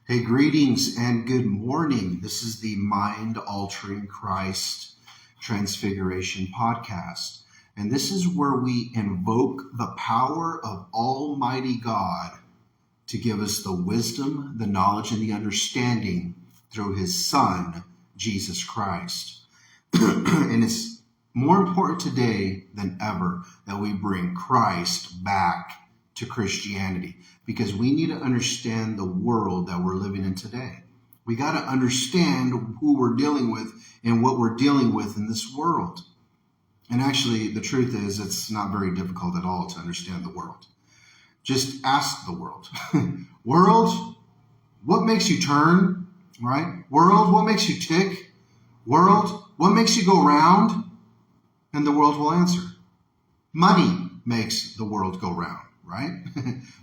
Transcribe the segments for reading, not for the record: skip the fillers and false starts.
Hey, greetings and good morning. This is the Mind Altering Christ Transfiguration podcast. And this is where we invoke the power of Almighty God to give us the wisdom, the knowledge, and the understanding through his Son, Jesus Christ. And it's more important today than ever that we bring Christ back to Christianity, because we need to understand the world that we're living in today. We got to understand who we're dealing with and what we're dealing with in this world. And actually, the truth is, it's not very difficult at all to understand the world. Just ask the world. World, what makes you turn, right? World, what makes you tick? World, what makes you go round? And the world will answer. Money makes the world go round. Right?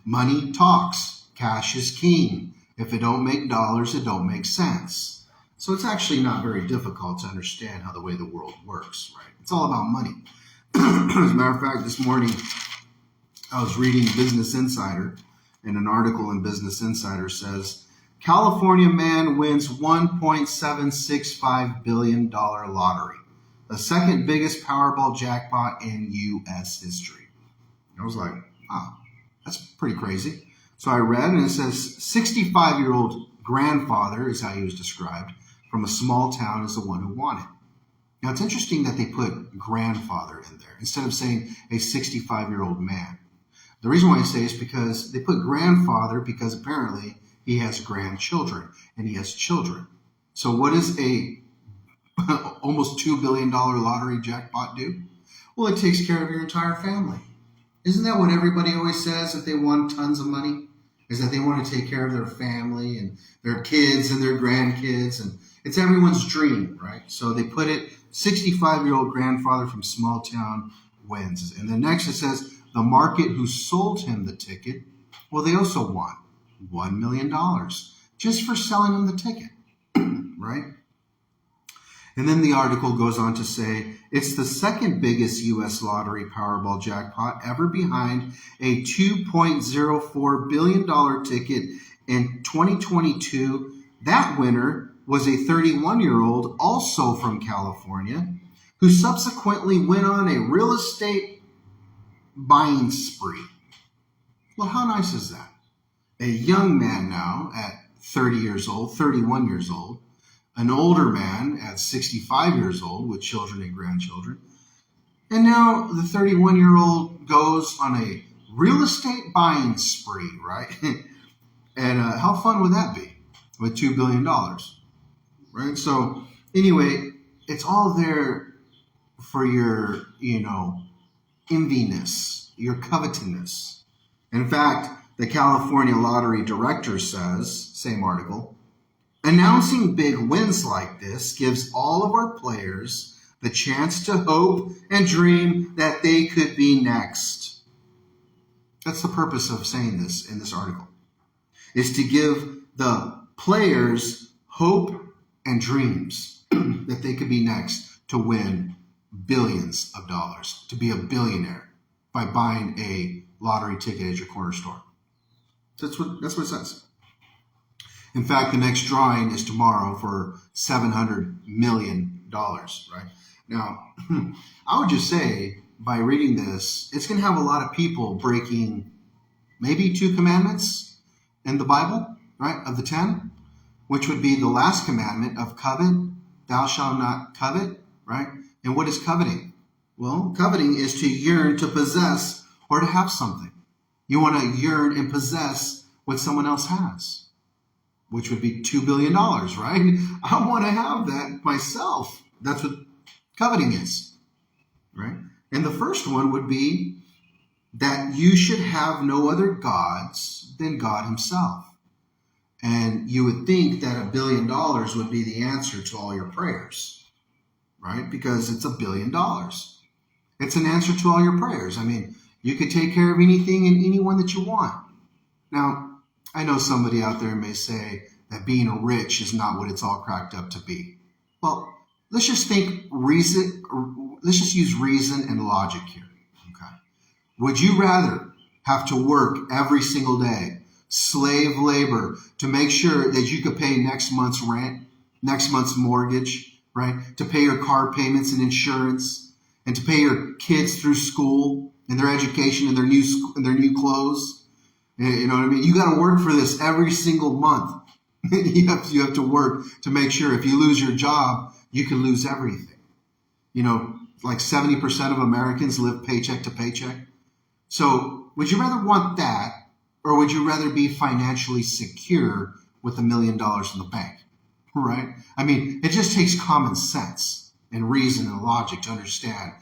Money talks. Cash is king. If it don't make dollars, it don't make sense. So it's actually not very difficult to understand how the way the world works, right? It's all about money. As a matter of fact, this morning I was reading Business Insider, and an article in Business Insider says, California man wins $1.765 billion lottery, the second biggest Powerball jackpot in U.S. history. I was like, wow, that's pretty crazy. So I read, and it says 65-year-old grandfather is how he was described, from a small town, is the one who won it. Now, it's interesting that they put grandfather in there instead of saying a 65-year-old man. The reason why I say is because they put grandfather because apparently he has grandchildren and he has children. So what does a almost $2 billion lottery jackpot do? Well, it takes care of your entire family. Isn't that what everybody always says if they want tons of money? Is that they want to take care of their family and their kids and their grandkids. And it's everyone's dream, right? So they put it, 65-year-old grandfather from small town wins. And then next it says, the market who sold him the ticket, well, they also won $1 million just for selling him the ticket, right? And then the article goes on to say, it's the second biggest U.S. lottery Powerball jackpot ever, behind a $2.04 billion ticket in 2022. That winner was a 31-year-old, also from California, who subsequently went on a real estate buying spree. Well, how nice is that? A young man now at 30 years old, 31 years old, an older man at 65 years old with children and grandchildren. And now the 31-year-old goes on a real estate buying spree, right? And how fun would that be with $2 billion, right? So anyway, it's all there for your, enviness, your covetousness. In fact, the California Lottery director says, same article, announcing big wins like this gives all of our players the chance to hope and dream that they could be next. That's the purpose of saying this in this article, is to give the players hope and dreams that they could be next to win billions of dollars, to be a billionaire by buying a lottery ticket at your corner store. That's what it says. In fact, the next drawing is tomorrow for $700 million, right? Now, I would just say, by reading this, it's going to have a lot of people breaking maybe 2 commandments in the Bible, right, of the 10, which would be the last commandment of covet, thou shalt not covet, right? And what is coveting? Well, coveting is to yearn to possess or to have something. You want to yearn and possess what someone else has, which would be $2 billion, right? I want to have that myself. That's what coveting is, right? And the first one would be that you should have no other gods than God himself. And you would think that $1 billion would be the answer to all your prayers, right? Because it's $1 billion. It's an answer to all your prayers. I mean, you could take care of anything and anyone that you want. Now, I know somebody out there may say that being rich is not what it's all cracked up to be. Well, let's just use reason and logic here. Okay. Would you rather have to work every single day slave labor to make sure that you could pay next month's rent, next month's mortgage, right? To pay your car payments and insurance, and to pay your kids through school and their education and their new clothes. You know what I mean? You got to work for this every single month. you have to work to make sure if you lose your job, you can lose everything. Like 70% of Americans live paycheck to paycheck. So would you rather want that, or would you rather be financially secure with $1 million in the bank? Right? I mean, it just takes common sense and reason and logic to understand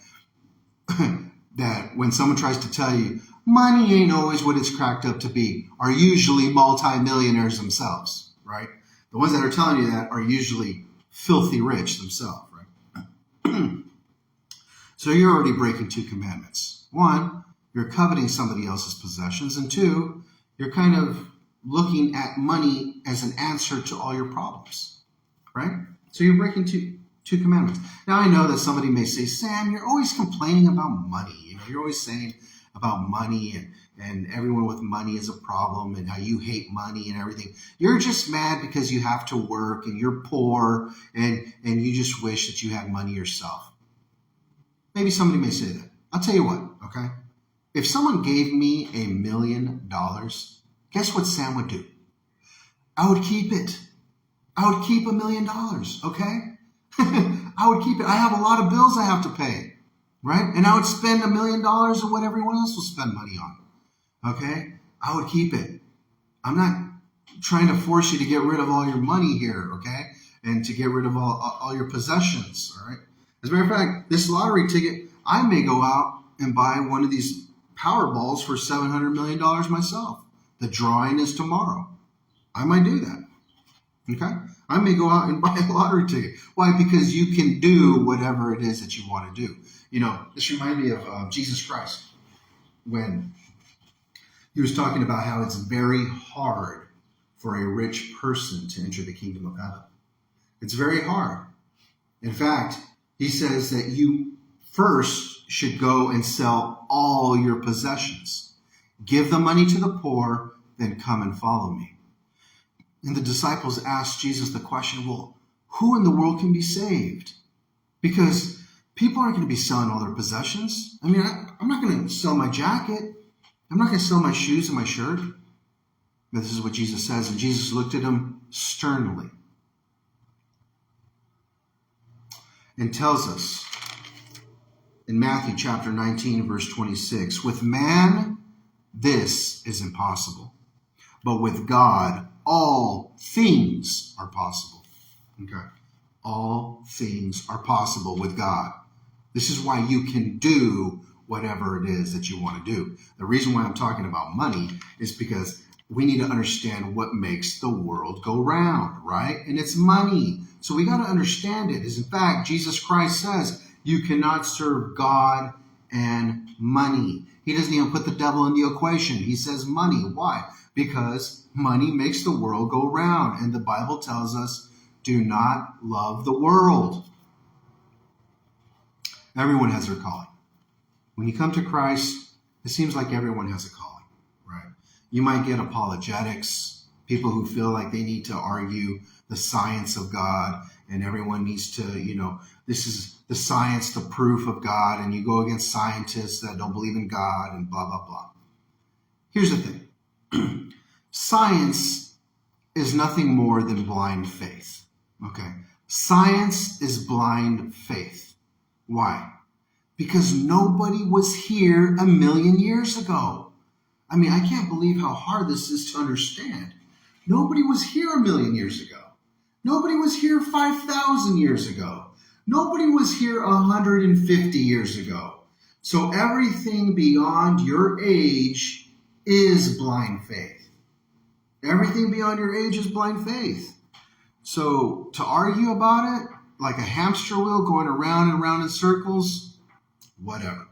that when someone tries to tell you money ain't always what it's cracked up to be, are usually multimillionaires themselves, right? The ones that are telling you that are usually filthy rich themselves, right? So you're already breaking 2 commandments. 1, you're coveting somebody else's possessions. And 2, you're kind of looking at money as an answer to all your problems, right? So you're breaking two commandments. Now I know that somebody may say, Sam, you're always complaining about money. You're always saying about money and everyone with money is a problem and how you hate money and everything. You're just mad because you have to work and you're poor and you just wish that you had money yourself. Maybe somebody may say that. I'll tell you what, okay? If someone gave me $1 million, guess what Sam would do? I would keep it. I would keep $1 million, okay? I would keep it. I have a lot of bills I have to pay, right? And I would spend $1 million on what everyone else will spend money on, okay? I would keep it. I'm not trying to force you to get rid of all your money here, okay? And to get rid of all your possessions, all right? As a matter of fact, this lottery ticket, I may go out and buy one of these Powerballs for $700 million myself. The drawing is tomorrow. I might do that. Okay? I may go out and buy a lottery ticket. Why? Because you can do whatever it is that you want to do. This reminds me of Jesus Christ when he was talking about how it's very hard for a rich person to enter the kingdom of heaven. It's very hard. In fact, he says that you first should go and sell all your possessions. Give the money to the poor, then come and follow me. And the disciples asked Jesus the question, well, who in the world can be saved? Because people aren't going to be selling all their possessions. I mean, I'm not going to sell my jacket. I'm not going to sell my shoes and my shirt. But this is what Jesus says. And Jesus looked at him sternly and tells us in Matthew chapter 19, verse 26, with man, this is impossible. But with God, all things are possible. Okay? All things are possible with God. This is why you can do whatever it is that you want to do. The reason why I'm talking about money is because we need to understand what makes the world go round, right? And it's money. So we got to understand it. As in fact, Jesus Christ says, you cannot serve God and money. He doesn't even put the devil in the equation. He says money. Why? Because money makes the world go round. And the Bible tells us, do not love the world. Everyone has their calling. When you come to Christ, it seems like everyone has a calling, right? You might get apologetics, people who feel like they need to argue the science of God, and everyone needs to, this is the science, the proof of God, and you go against scientists that don't believe in God and blah, blah, blah. Here's the thing. Science is nothing more than blind faith, okay? Science is blind faith. Why? Because nobody was here 1 million years ago. I mean, I can't believe how hard this is to understand. Nobody was here 1 million years ago. Nobody was here 5,000 years ago. Nobody was here 150 years ago. So everything beyond your age is blind faith. Everything beyond your age is blind faith. So to argue about it, like a hamster wheel going around and around in circles, whatever.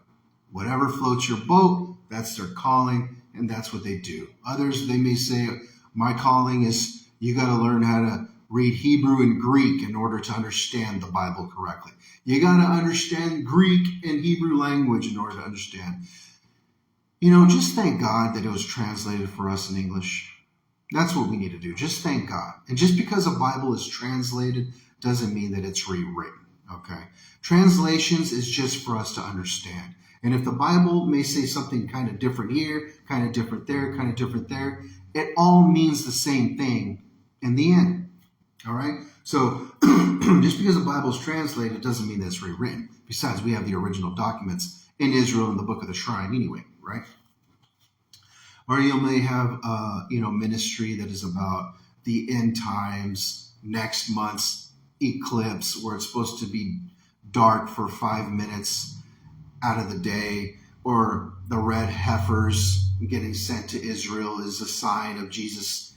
Whatever floats your boat, that's their calling, and that's what they do. Others, they may say, my calling is you got to learn how to read Hebrew and Greek in order to understand the Bible correctly. You got to understand Greek and Hebrew language in order to understand. Just thank God that it was translated for us in English. That's what we need to do. Just thank God. And just because a Bible is translated doesn't mean that it's rewritten, okay? Translations is just for us to understand. And if the Bible may say something kind of different here, kind of different there, kind of different there, it all means the same thing in the end, all right? So just because the Bible is translated doesn't mean that it's rewritten. Besides, we have the original documents in Israel in the Book of the Shrine anyway, right? Or you may have, ministry that is about the end times, next month's eclipse, where it's supposed to be dark for 5 minutes out of the day, or the red heifers getting sent to Israel is a sign of Jesus,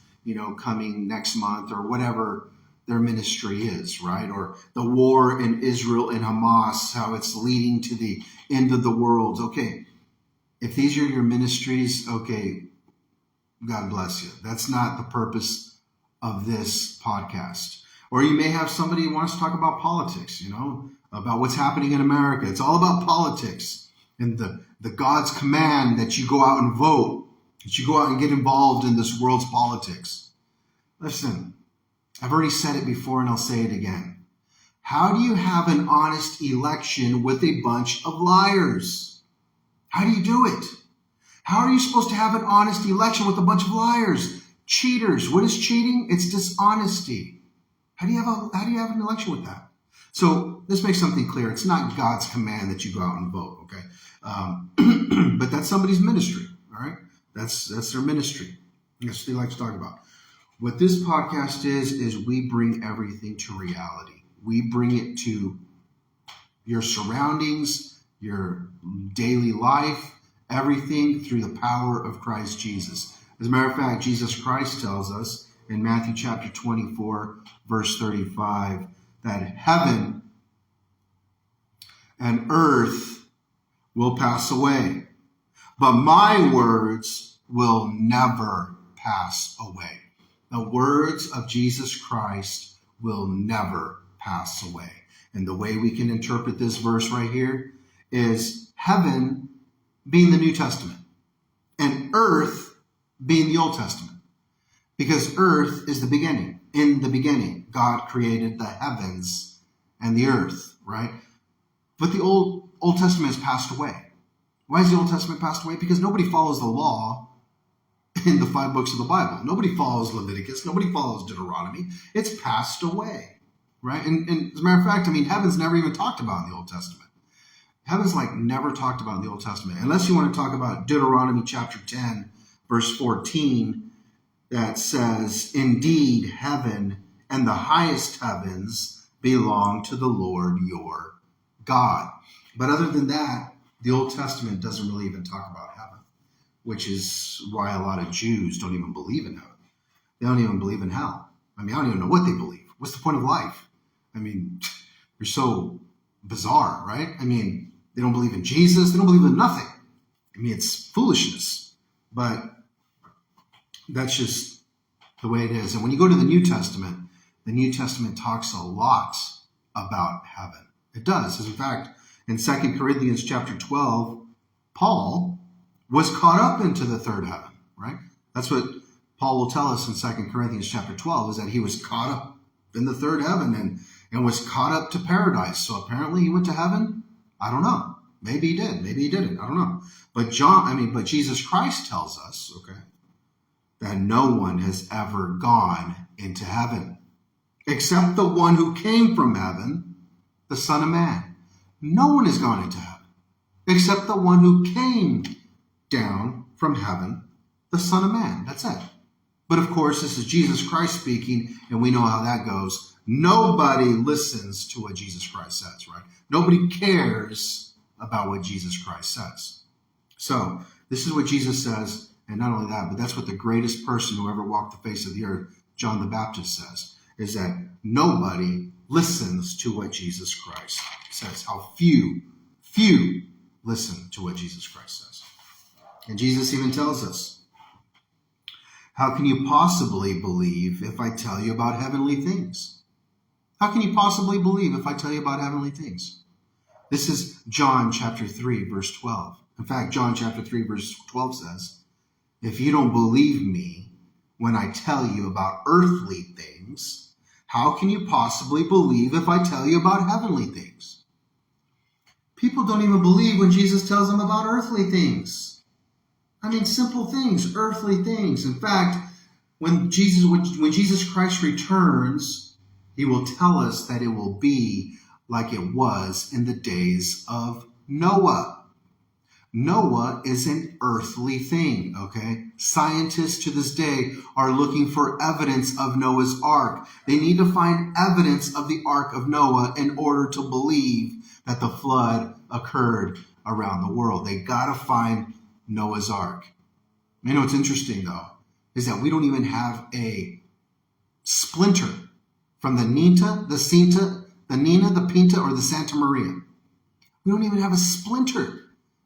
coming next month, or whatever their ministry is, right? Or the war in Israel and Hamas, how it's leading to the end of the world. Okay. If these are your ministries, okay, God bless you. That's not the purpose of this podcast. Or you may have somebody who wants to talk about politics, about what's happening in America. It's all about politics and the God's command that you go out and vote, that you go out and get involved in this world's politics. Listen, I've already said it before and I'll say it again. How do you have an honest election with a bunch of liars? How do you do it? How are you supposed to have an honest election with a bunch of liars? Cheaters. What is cheating? It's dishonesty. How do you have an election with that? So this makes something clear. It's not God's command that you go out and vote, okay? But that's somebody's ministry, all right? That's their ministry. That's what they like to talk about. What this podcast is we bring everything to reality. We bring it to your surroundings, your daily life, everything through the power of Christ Jesus. As a matter of fact, Jesus Christ tells us in Matthew chapter 24, verse 35, that heaven and earth will pass away, but my words will never pass away. The words of Jesus Christ will never pass away. And the way we can interpret this verse right here is heaven being the New Testament and earth being the Old Testament. Because earth is the beginning. In the beginning, God created the heavens and the earth, right? But the Old Testament has passed away. Why is the Old Testament passed away? Because nobody follows the law in the 5 books of the Bible. Nobody follows Leviticus. Nobody follows Deuteronomy. It's passed away, right? And as a matter of fact, heaven's never even talked about in the Old Testament. Heaven's never talked about in the Old Testament. Unless you want to talk about Deuteronomy chapter 10, verse 14, that says, indeed, heaven and the highest heavens belong to the Lord your God. But other than that, the Old Testament doesn't really even talk about heaven, which is why a lot of Jews don't even believe in heaven. They don't even believe in hell. I don't even know what they believe. What's the point of life? You're so bizarre, right? They don't believe in Jesus. They don't believe in nothing. It's foolishness. But that's just the way it is. And when you go to the New Testament talks a lot about heaven. It does. As in fact, in 2 Corinthians chapter 12, Paul was caught up into the third heaven, right? That's what Paul will tell us in 2 Corinthians chapter 12, is that he was caught up in the third heaven and was caught up to paradise. So apparently he went to heaven. I don't know. Maybe he did. Maybe he didn't. I don't know. But Jesus Christ tells us, okay, that no one has ever gone into heaven except the one who came from heaven, the Son of Man. No one has gone into heaven except the one who came down from heaven, the Son of Man. That's it. But of course, this is Jesus Christ speaking, and we know how that goes. Nobody listens to what Jesus Christ says, right? Nobody cares about what Jesus Christ says. So this is what Jesus says, and not only that, but that's what the greatest person who ever walked the face of the earth, John the Baptist, says, is that nobody listens to what Jesus Christ says. How few listen to what Jesus Christ says. And Jesus even tells us, how can you possibly believe if I tell you about heavenly things? How can you possibly believe if I tell you about heavenly things? This is John chapter 3, verse 12. In fact, John chapter 3, verse 12 says, if you don't believe me when I tell you about earthly things, how can you possibly believe if I tell you about heavenly things? People don't even believe when Jesus tells them about earthly things. I mean, simple things, earthly things. In fact, when Jesus Christ returns, he will tell us that it will be like it was in the days of Noah. Noah is an earthly thing, okay? Scientists to this day are looking for evidence of Noah's ark. They need to find evidence of the ark of Noah in order to believe that the flood occurred around the world. They got to find Noah's ark. You know what's interesting, though, is that we don't even have a splinter from the Ninta, the Cinta, the Nina, the Pinta, or the Santa Maria. We don't even have a splinter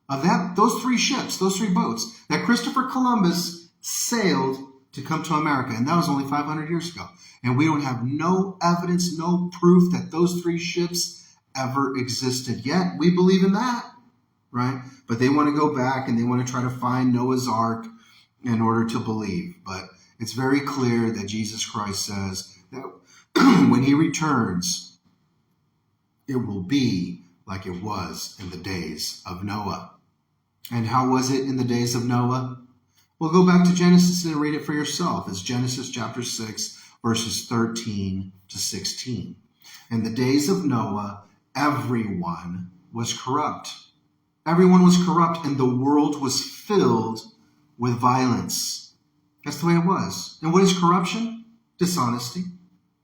of those three ships, those three boats that Christopher Columbus sailed to come to America. And that was only 500 years ago. And we don't have no evidence, no proof that those three ships ever existed yet. We believe in that, right? But they want to go back and they want to try to find Noah's Ark in order to believe. But it's very clear that Jesus Christ says that when he returns, it will be like it was in the days of Noah. And how was it in the days of Noah? Well, go back to Genesis and read it for yourself. It's Genesis chapter 6, verses 13 to 16. In the days of Noah, everyone was corrupt. Everyone was corrupt, and the world was filled with violence. That's the way it was. And what is corruption? Dishonesty.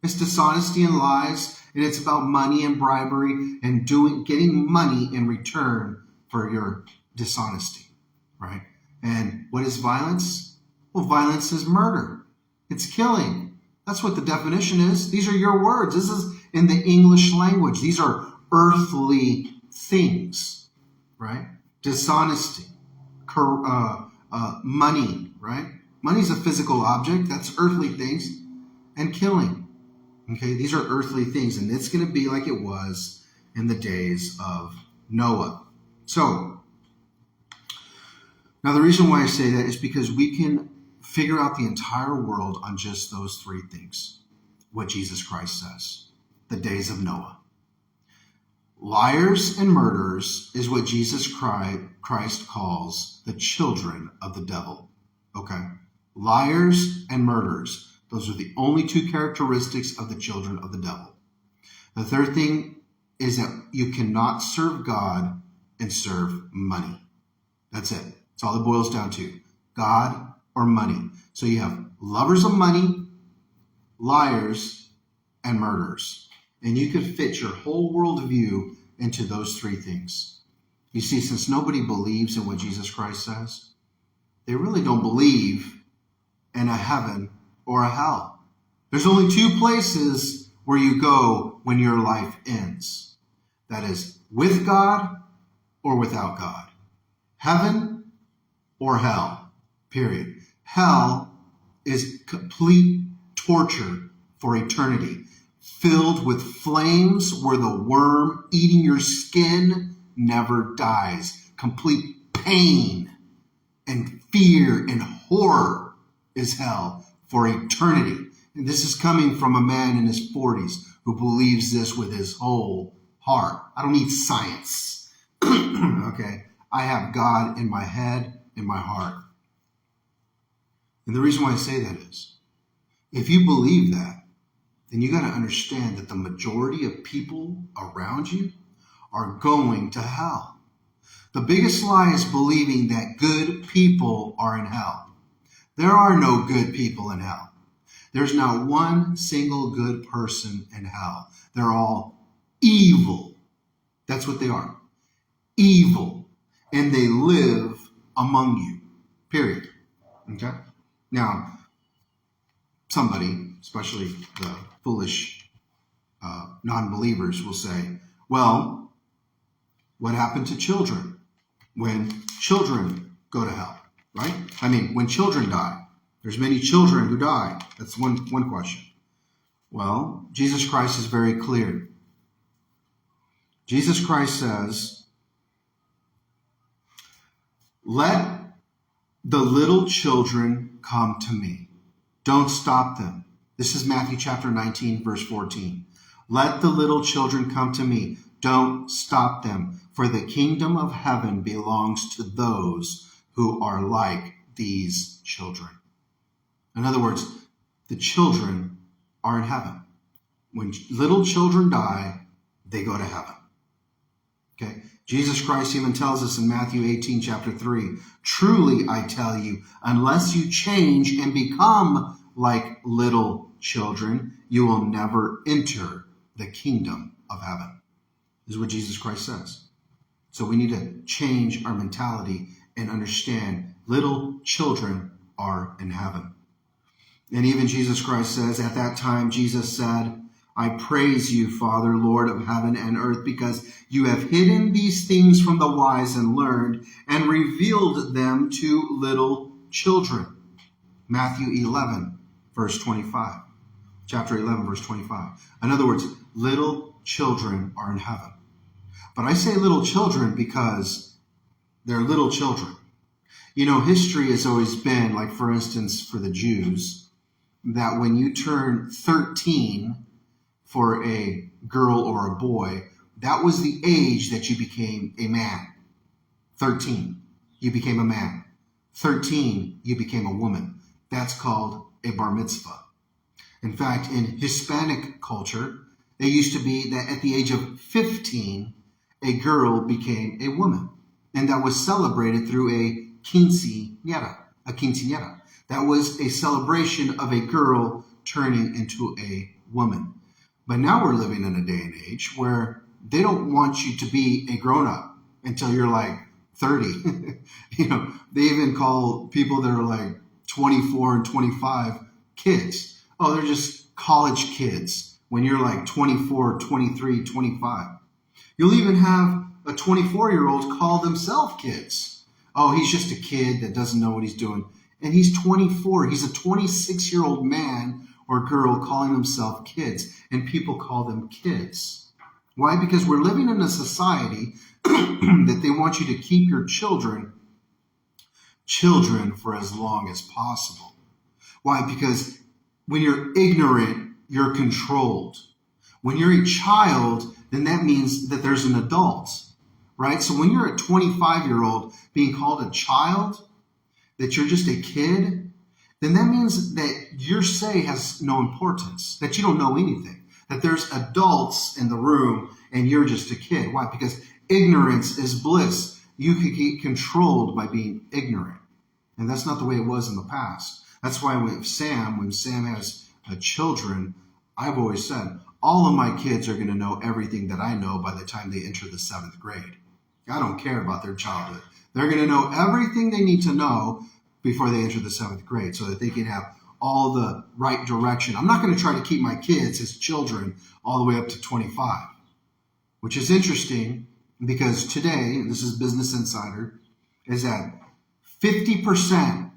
It's dishonesty and lies, and it's about money and bribery and getting money in return for your dishonesty, right? And what is violence? Well, violence is murder. It's killing. That's what the definition is. These are your words. This is in the English language. These are earthly things, right? Dishonesty, money, right? Money is a physical object. That's earthly things. And killing. Okay, these are earthly things, and it's going to be like it was in the days of Noah. So, now the reason why I say that is because we can figure out the entire world on just those three things, what Jesus Christ says, the days of Noah. Liars and murderers is what Jesus Christ calls the children of the devil, okay? Liars and murderers. Those are the only two characteristics of the children of the devil. The third thing is that you cannot serve God and serve money. That's it. That's all it boils down to. God or money. So you have lovers of money, liars, and murderers. And you could fit your whole worldview into those three things. You see, since nobody believes in what Jesus Christ says, they really don't believe in a heaven or a hell. There's only two places where you go when your life ends. That is with God or without God. Heaven or hell, period. Hell is complete torture for eternity, filled with flames where the worm eating your skin never dies. Complete pain and fear and horror is hell for eternity. And this is coming from a man in his 40s who believes this with his whole heart. I don't need science. Okay? I have God in my head, in my heart. And the reason why I say that is, if you believe that, then you got to understand that the majority of people around you are going to hell. The biggest lie is believing that good people are in hell. There are no good people in hell. There's not one single good person in hell. They're all evil. That's what they are. Evil. And they live among you. Period. Okay? Now, somebody, especially the foolish non-believers, will say, well, what happened to children when children go to hell? Right? I mean, when children die, there's many children who die. That's one question. Well, Jesus Christ is very clear. Jesus Christ says, let the little children come to me. Don't stop them. This is Matthew chapter 19, verse 14. Let the little children come to me. Don't stop them, for the kingdom of heaven belongs to those who are like these children. In other words, the children are in heaven. When little children die, they go to heaven. Okay? Jesus Christ even tells us in Matthew 18, chapter 3, truly I tell you, unless you change and become like little children, you will never enter the kingdom of heaven. This is what Jesus Christ says. So we need to change our mentality and understand little children are in heaven. And even Jesus Christ says, at that time, Jesus said, I praise you, Father, Lord of heaven and earth, because you have hidden these things from the wise and learned and revealed them to little children. Matthew 11, verse 25. Chapter 11, verse 25. In other words, little children are in heaven. But I say little children because they're little children. You know, history has always been, like for instance, for the Jews, that when you turn 13 for a girl or a boy, that was the age that you became a man. 13, you became a man. 13, you became a woman. That's called a bar mitzvah. In fact, in Hispanic culture, it used to be that at the age of 15, a girl became a woman. And that was celebrated through a quinceañera. That was a celebration of a girl turning into a woman. But now we're living in a day and age where they don't want you to be a grown-up until you're like 30. You know, they even call people that are like 24 and 25 kids. Oh, they're just college kids when you're like 24, 23, 25. You'll even have a 24-year-old call themselves kids. Oh, he's just a kid that doesn't know what he's doing. And he's 24. He's a 26-year-old man or girl calling themselves kids. And people call them kids. Why? Because we're living in a society that they want you to keep your children for as long as possible. Why? Because when you're ignorant, you're controlled. When you're a child, then that means that there's an adult, right? So when you're a 25-year-old being called a child, that you're just a kid, then that means that your say has no importance, that you don't know anything, that there's adults in the room and you're just a kid. Why? Because ignorance is bliss. You could get controlled by being ignorant. And that's not the way it was in the past. That's why when Sam has children, I've always said, all of my kids are going to know everything that I know by the time they enter the 7th grade. I don't care about their childhood. They're going to know everything they need to know before they enter the 7th grade so that they can have all the right direction. I'm not going to try to keep my kids as children all the way up to 25, which is interesting because today, and this is Business Insider, is that 50%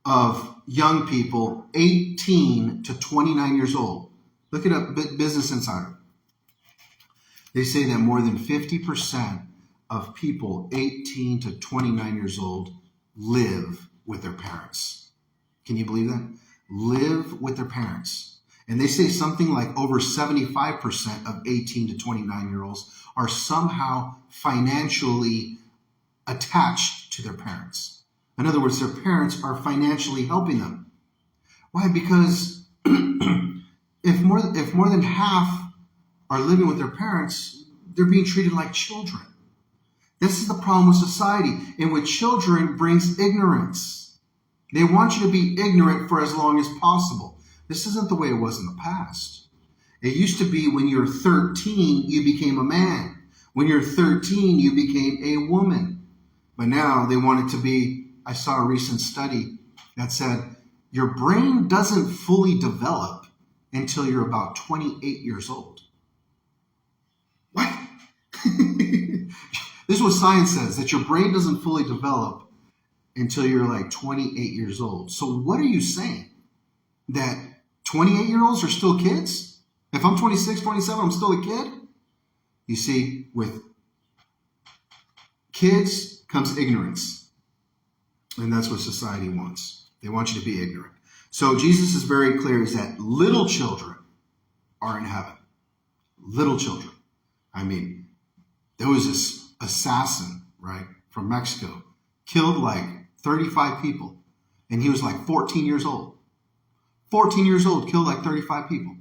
of young people 18 to 29 years old, look it up, Business Insider, they say that more than 50% of people 18 to 29 years old live with their parents. Can you believe that? Live with their parents. And they say something like over 75% of 18 to 29-year-olds are somehow financially attached to their parents. In other words, their parents are financially helping them. Why? Because if more than half are living with their parents, they're being treated like children. This is the problem with society, in which children brings ignorance. They want you to be ignorant for as long as possible. This isn't the way it was in the past. It used to be when you're 13, you became a man. When you're 13, you became a woman. But now they want it to be, I saw a recent study that said, your brain doesn't fully develop until you're about 28 years old. What? This is what science says, that your brain doesn't fully develop until you're like 28 years old. So what are you saying? That 28-year-olds are still kids? If I'm 26, 27, I'm still a kid? You see, with kids comes ignorance. And that's what society wants. They want you to be ignorant. So Jesus is very clear is that little children are in heaven. Little children. I mean, there was this assassin, right, from Mexico, killed like 35 people. And he was like 14 years old. 14 years old, killed like 35 people.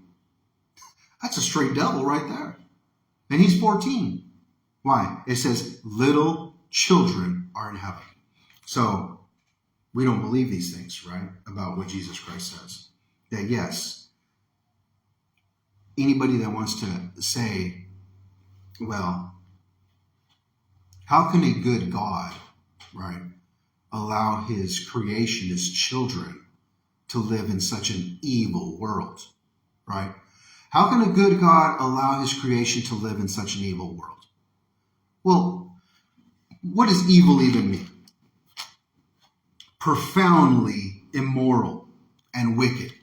That's a straight devil right there. And he's 14. Why? It says little children are in heaven. So we don't believe these things, right, about what Jesus Christ says. That yes, anybody that wants to say, well, how can a good God, right, allow his creation, his children, to live in such an evil world, right? How can a good God allow his creation to live in such an evil world? Well, what does evil even mean? Profoundly immoral and wicked.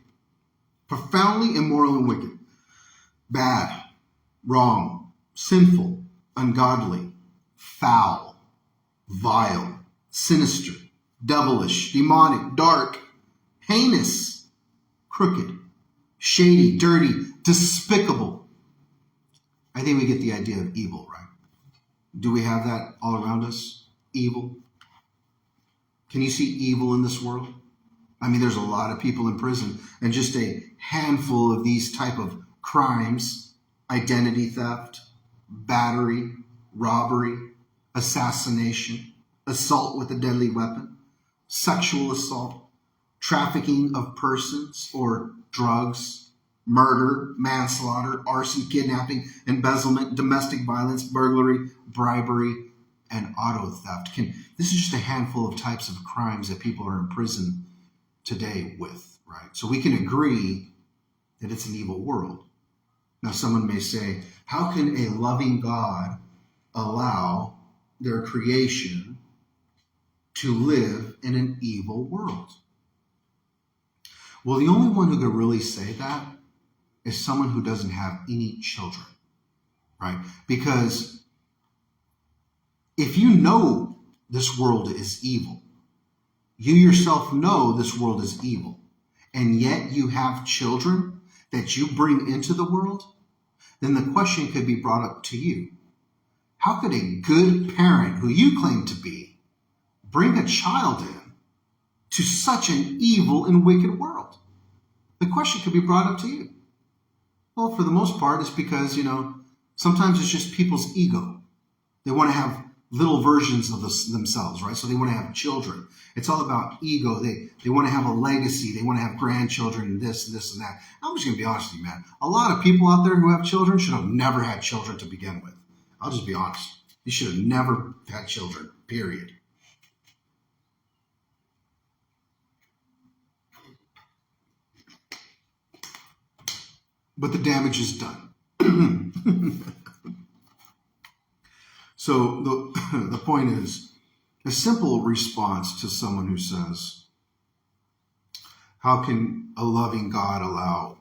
Profoundly immoral and wicked. Bad, wrong, sinful, ungodly, foul, vile, sinister, devilish, demonic, dark, heinous, crooked, shady, dirty, despicable. I think we get the idea of evil, right? Do we have that all around us? Evil. Can you see evil in this world? I mean, there's a lot of people in prison, and just a handful of these type of crimes: identity theft, battery, robbery, assassination, assault with a deadly weapon, sexual assault, trafficking of persons or drugs, murder, manslaughter, arson, kidnapping, embezzlement, domestic violence, burglary, bribery, and auto theft. This is just a handful of types of crimes that people are in prison today with, right? So we can agree that it's an evil world. Now, someone may say, how can a loving God allow their creation to live in an evil world? Well, the only one who could really say that is someone who doesn't have any children, right? Because if you know this world is evil, you yourself know this world is evil, and yet you have children that you bring into the world, then the question could be brought up to you. How could a good parent who you claim to be bring a child in to such an evil and wicked world? The question could be brought up to you. Well, for the most part, it's because, sometimes it's just people's ego. They want to have little versions of themselves, right? So they want to have children. It's all about ego. They want to have a legacy. They want to have grandchildren and this, and that. I'm just going to be honest with you, man. A lot of people out there who have children should have never had children to begin with. I'll just be honest. You should have never had children, period. But the damage is done. So the point is, a simple response to someone who says, how can a loving God allow,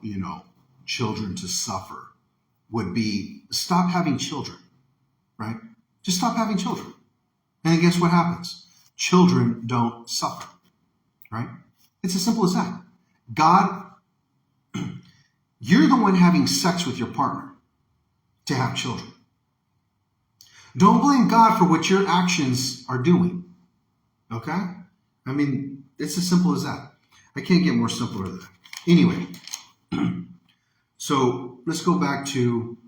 children to suffer, would be stop having children, right? Just stop having children. And then guess what happens? Children don't suffer, right? It's as simple as that. God, you're the one having sex with your partner to have children. Don't blame God for what your actions are doing. Okay? I mean, it's as simple as that. I can't get more simpler than that. Anyway, so let's go back to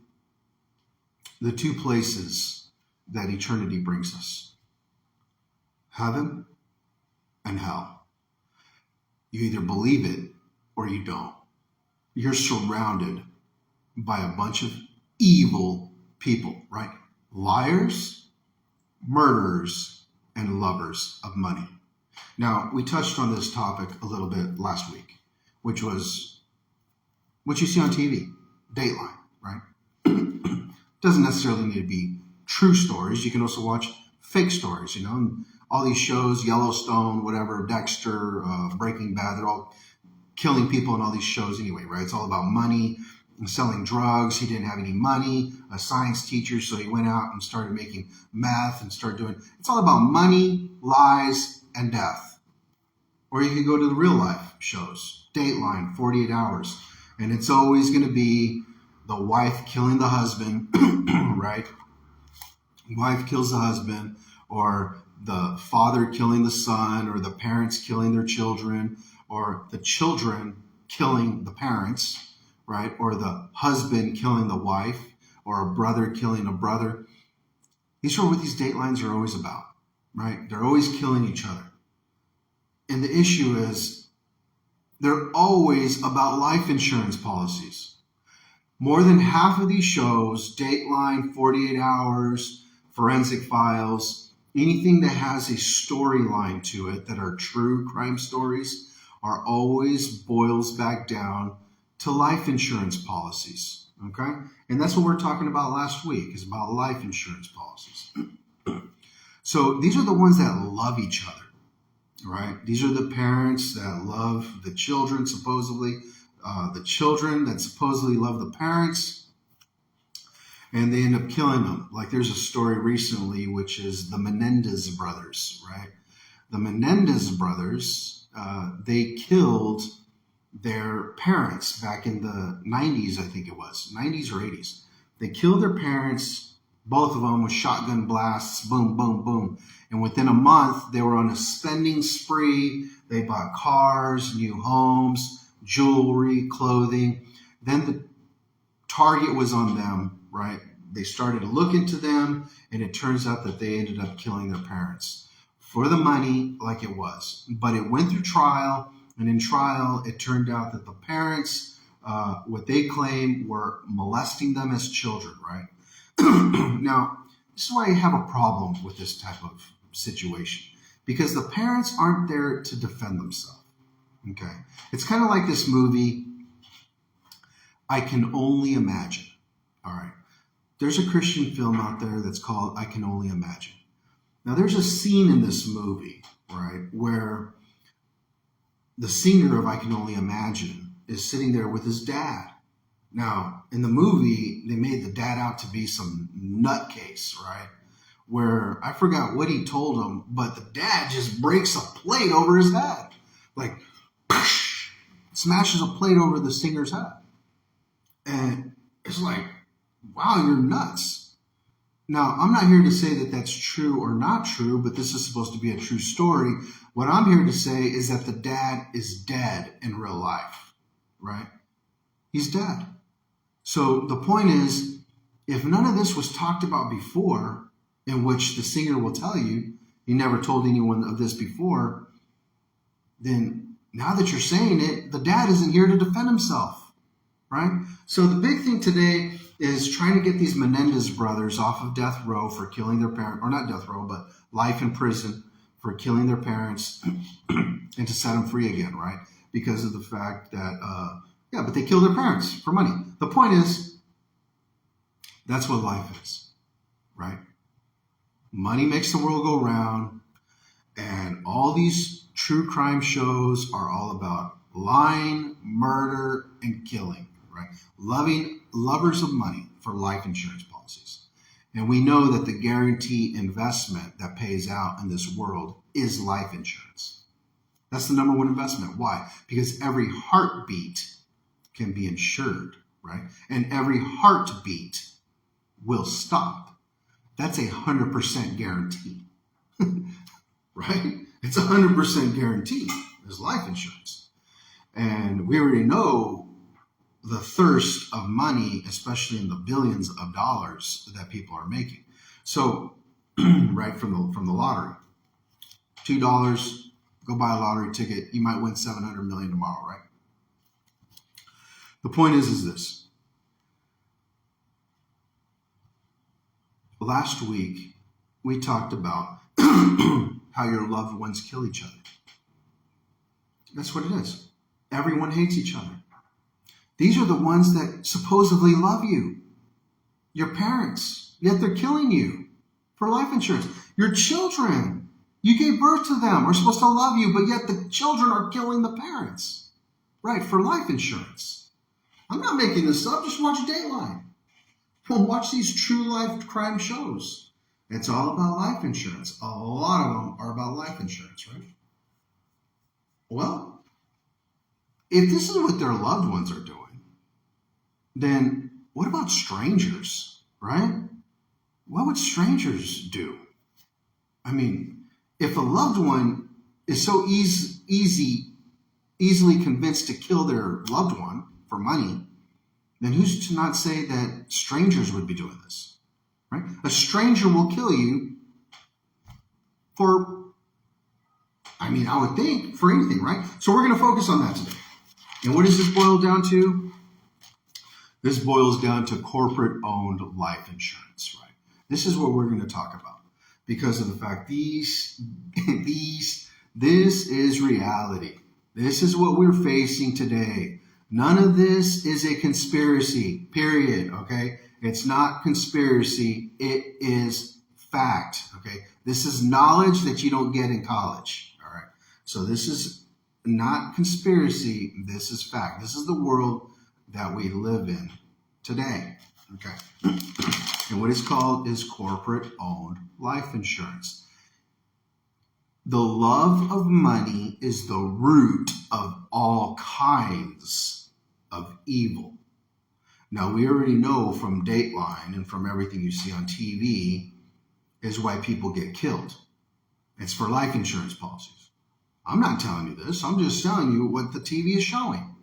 the two places that eternity brings us: heaven and hell. You either believe it or you don't. You're surrounded by a bunch of evil people, right? Liars, murderers, and lovers of money. Now, we touched on this topic a little bit last week, which was what you see on TV, Dateline, right? Doesn't necessarily need to be true stories. You can also watch fake stories, and all these shows, Yellowstone, whatever, Dexter, Breaking Bad, they're all killing people in all these shows anyway, right? It's all about money and selling drugs. He didn't have any money, a science teacher, so he went out and started making meth and started doing, it's all about money, lies, and death. Or you could go to the real life shows, Dateline, 48 Hours. And it's always going to be the wife killing the husband, right? Wife kills the husband, or the father killing the son, or the parents killing their children, or the children killing the parents, right? Or the husband killing the wife, or a brother killing a brother. These are what these datelines are always about, right? They're always killing each other. And the issue is they're always about life insurance policies. More than half of these shows, Dateline, 48 Hours, Forensic Files, anything that has a storyline to it that are true crime stories are always boils back down to life insurance policies, okay? And that's what we're talking about last week, is about life insurance policies. So these are the ones that love each other, right? These are the parents that love the children, supposedly, the children that supposedly love the parents, and they end up killing them. Like there's a story recently, which is the Menendez brothers, right? The Menendez brothers, they killed their parents back in the 90s, I think it was, 90s or 80s. They killed their parents, both of them with shotgun blasts, boom, boom, boom. And within a month, they were on a spending spree. They bought cars, new homes, jewelry, clothing. Then the target was on them, right? They started to look into them, and it turns out that they ended up killing their parents for the money, like it was. But it went through trial, and in trial, it turned out that the parents, what they claim, were molesting them as children, right? Now, this is why I have a problem with this type of situation, because the parents aren't there to defend themselves. Okay, it's kind of like this movie, I Can Only Imagine. All right, there's a Christian film out there that's called I Can Only Imagine. Now, there's a scene in this movie, right, where the singer of I Can Only Imagine is sitting there with his dad. Now, in the movie, they made the dad out to be some nutcase, right? Where I forgot what he told him, but the dad just breaks a plate over his head. Like, smashes a plate over the singer's head. And it's like, wow, you're nuts. Now, I'm not here to say that that's true or not true, but this is supposed to be a true story. What I'm here to say is that the dad is dead in real life, right? He's dead. So the point is, if none of this was talked about before, in which the singer will tell you, he never told anyone of this before, then now that you're saying it, the dad isn't here to defend himself, right? So the big thing today is trying to get these Menendez brothers off of death row for killing their parents, or not death row, but life in prison for killing their parents, and to set them free again, right? Because of the fact that, but they killed their parents for money. The point is, that's what life is, right? Money makes the world go round, and all these true crime shows are all about lying, murder, and killing, right? Lovers of money for life insurance policies. And we know that the guarantee investment that pays out in this world is life insurance. That's the number one investment. Why? Because every heartbeat can be insured, right? And every heartbeat will stop. That's 100% guarantee, right? It's 100% guarantee is life insurance. And we already know the thirst of money, especially in the billions of dollars that people are making. So, right, from the lottery, $2, go buy a lottery ticket, you might win $700 million tomorrow, right? The point is this. Last week, we talked about how your loved ones kill each other. That's what it is. Everyone hates each other. These are the ones that supposedly love you. Your parents, yet they're killing you for life insurance. Your children, you gave birth to them, are supposed to love you, but yet the children are killing the parents, right, for life insurance. I'm not making this up. Just watch Dateline. Well, watch these true life crime shows. It's all about life insurance. A lot of them are about life insurance, right? Well, if this is what their loved ones are doing, then what about strangers, right? What would strangers do? I mean, if a loved one is so easily convinced to kill their loved one for money, then who's to not say that strangers would be doing this, right? A stranger will kill you for, I would think, for anything, right? So we're going to focus on that today. And what does this boil down to? This boils down to corporate-owned life insurance, right? This is what we're going to talk about because of the fact this is reality. This is what we're facing today. None of this is a conspiracy, period, okay? It's not conspiracy. It is fact, okay? This is knowledge that you don't get in college, all right? So this is not conspiracy. This is fact. This is the world that we live in today, okay? And what it's called is corporate-owned life insurance. The love of money is the root of all kinds of evil. Now, we already know from Dateline and from everything you see on TV is why people get killed. It's for life insurance policies. I'm not telling you this. I'm just telling you what the TV is showing.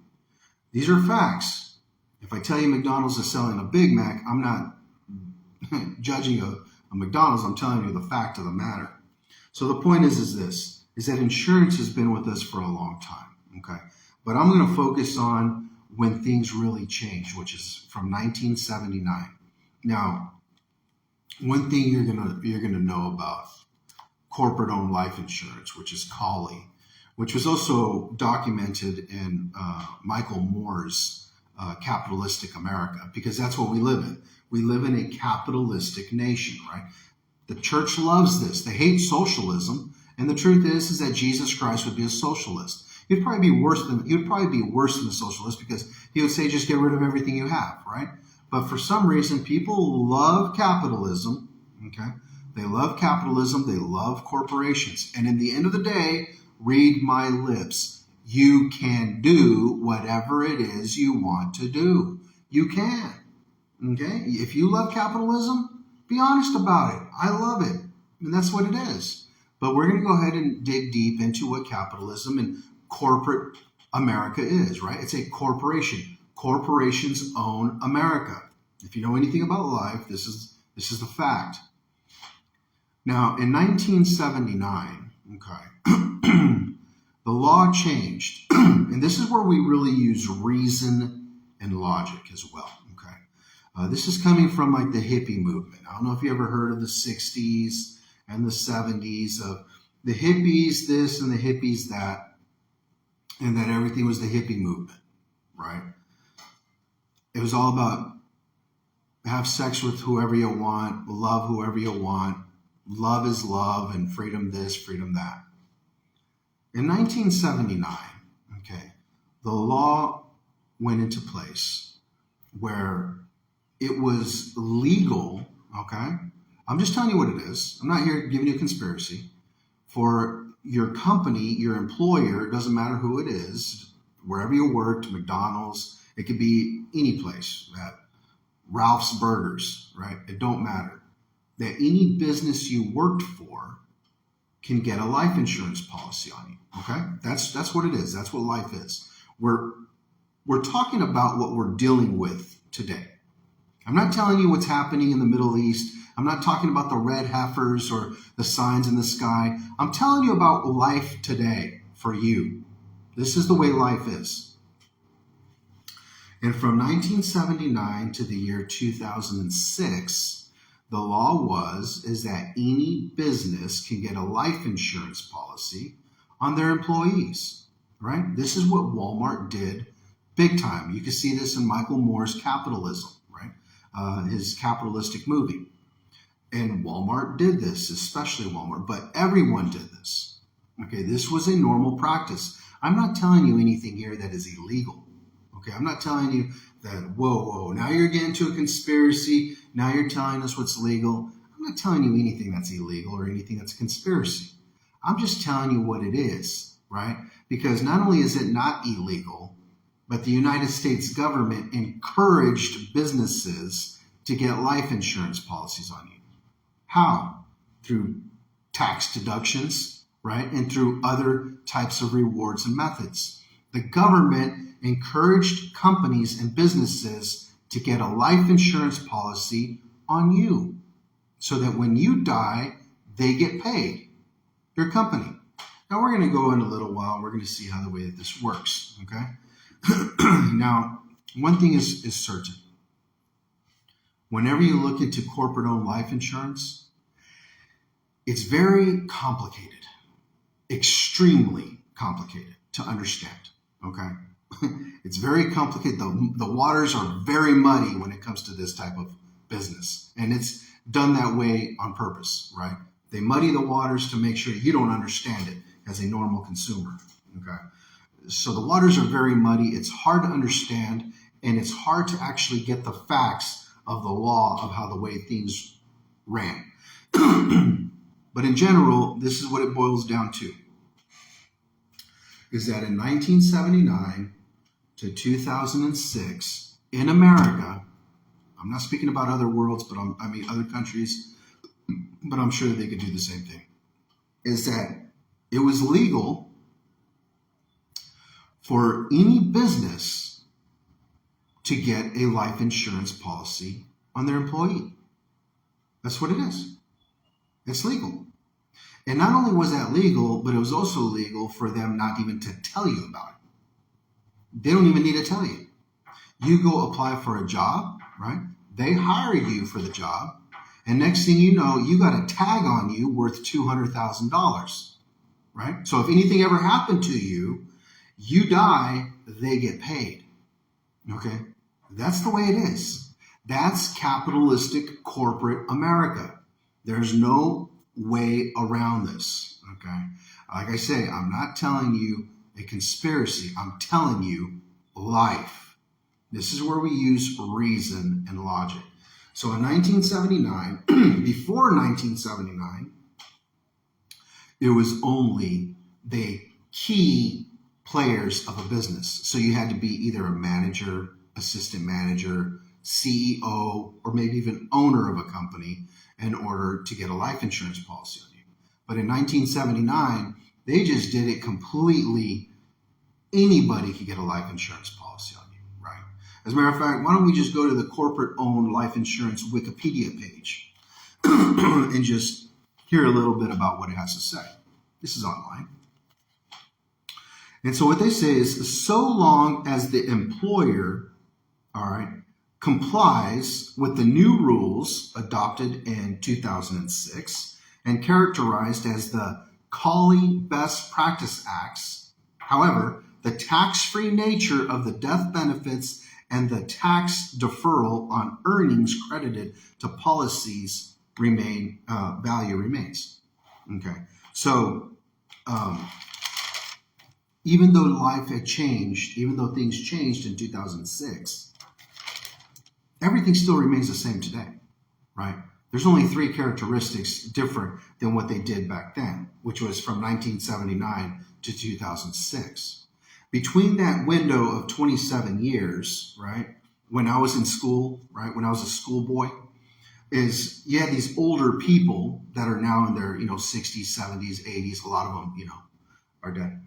These are facts. If I tell you McDonald's is selling a Big Mac, I'm not judging a McDonald's. I'm telling you the fact of the matter. So the point is that insurance has been with us for a long time, okay? But I'm going to focus on when things really changed, which is from 1979. Now, one thing you're gonna know about corporate-owned life insurance, which is COLI, which was also documented in Michael Moore's Capitalistic America, because that's what we live in. We live in a capitalistic nation, right? The church loves this. They hate socialism, and the truth is that Jesus Christ would be a socialist. He'd probably be worse than a socialist because he would say just get rid of everything you have, right? But for some reason, people love capitalism, okay? They love capitalism. They love corporations. And in the end of the day, read my lips. You can do whatever it is you want to do. You can, okay? If you love capitalism, be honest about it. I love it. And that's what it is. But we're going to go ahead and dig deep into what capitalism and corporate America is, right? It's a corporation. Corporations own America. If you know anything about life, this is the fact. Now, in 1979, okay, the law changed. And this is where we really use reason and logic as well, okay? This is coming from like the hippie movement. I don't know if you ever heard of the 60s and the 70s of the hippies this and the hippies that, and that everything was the hippie movement, right? It was all about have sex with whoever you want, love whoever you want, love is love, and freedom this, freedom that. In 1979, okay, the law went into place where it was legal, okay? I'm just telling you what it is. I'm not here giving you a conspiracy. For your company, your employer, it doesn't matter who it is, wherever you worked, McDonald's, it could be any place, Ralph's Burgers, right? It don't matter. That any business you worked for can get a life insurance policy on you, okay? That's what it is. That's what life is. We're talking about what we're dealing with today. I'm not telling you what's happening in the Middle East. I'm not talking about the red heifers or the signs in the sky. I'm telling you about life today for you. This is the way life is. And from 1979 to the year 2006, the law is that any business can get a life insurance policy on their employees, right? This is what Walmart did big time. You can see this in Michael Moore's Capitalism, right? His capitalistic movie. And Walmart did this, especially Walmart, but everyone did this. Okay, this was a normal practice. I'm not telling you anything here that is illegal. Okay, I'm not telling you that, whoa, now you're getting to a conspiracy. Now you're telling us what's legal. I'm not telling you anything that's illegal or anything that's a conspiracy. I'm just telling you what it is, right? because not only is it not illegal, but the United States government encouraged businesses to get life insurance policies on you. How? Through tax deductions, right? And through other types of rewards and methods. The government encouraged companies and businesses to get a life insurance policy on you so that when you die, they get paid, your company. Now, we're going to go in a little while. We're going to see how the way that this works, okay? Now, one thing is certain. Whenever you look into corporate-owned life insurance, it's very complicated, extremely complicated to understand, okay? It's very complicated. The waters are very muddy when it comes to this type of business, and it's done that way on purpose, right? They muddy the waters to make sure you don't understand it as a normal consumer, okay? So the waters are very muddy. It's hard to understand, and it's hard to actually get the facts of the law of how the way things ran. But in general, this is what it boils down to, is that in 1979 to 2006, in America, I'm not speaking about other worlds, but other countries, but I'm sure they could do the same thing, is that it was legal for any business to get a life insurance policy on their employee. That's what it is. It's legal. And not only was that legal, but it was also legal for them not even to tell you about it. They don't even need to tell you. You go apply for a job, right? They hire you for the job. And next thing you know, you got a tag on you worth $200,000, right? So if anything ever happened to you, you die, they get paid, okay? That's the way it is. That's capitalistic corporate America. There's no way around this, okay? Like I say, I'm not telling you a conspiracy. I'm telling you life. This is where we use reason and logic. So in 1979, before 1979, it was only the key players of a business. So you had to be either a manager, assistant manager, CEO, or maybe even owner of a company in order to get a life insurance policy on you. But in 1979, they just did it completely. Anybody could get a life insurance policy on you, right? As a matter of fact, why don't we just go to the corporate-owned life insurance Wikipedia page and just hear a little bit about what it has to say. This is online. And so what they say is, so long as the employer, all right, complies with the new rules adopted in 2006 and characterized as the Colley Best Practice Acts, however, the tax-free nature of the death benefits and the tax deferral on earnings credited to policies value remains. Okay, so even though life had changed, even though things changed in 2006, everything still remains the same today, right? There's only three characteristics different than what they did back then, which was from 1979 to 2006. Between that window of 27 years, right, when I was in school, right, when I was a schoolboy, is you had these older people that are now in their, 60s, 70s, 80s, a lot of them, are dead.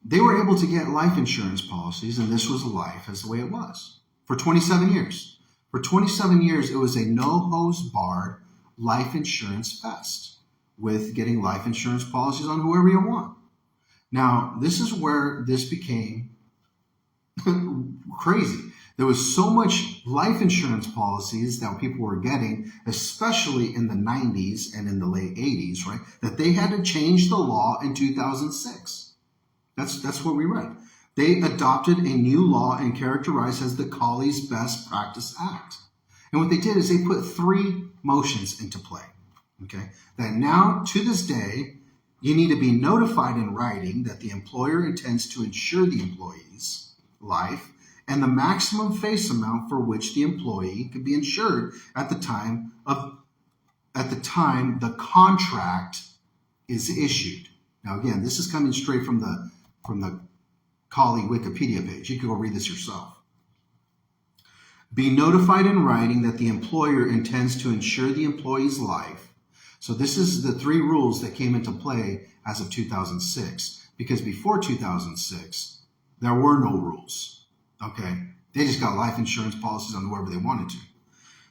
They were able to get life insurance policies, and this was life as the way it was for 27 years. For 27 years, it was a no-hose-barred life insurance fest with getting life insurance policies on whoever you want. Now, this is where this became crazy. There was so much life insurance policies that people were getting, especially in the 90s and in the late 80s, right, that they had to change the law in 2006. That's what we read. They adopted a new law and characterized as the Colley's Best Practice Act. And what they did is they put three motions into play, okay, that now, to this day, you need to be notified in writing that the employer intends to insure the employee's life and the maximum face amount for which the employee could be insured at the time the contract is issued. Now, again, this is coming straight from the from the Kali Wikipedia page. You can go read this yourself. Be notified in writing that the employer intends to insure the employee's life. So this is the 3 rules that came into play as of 2006. Because before 2006, there were no rules. Okay? They just got life insurance policies on whoever they wanted to.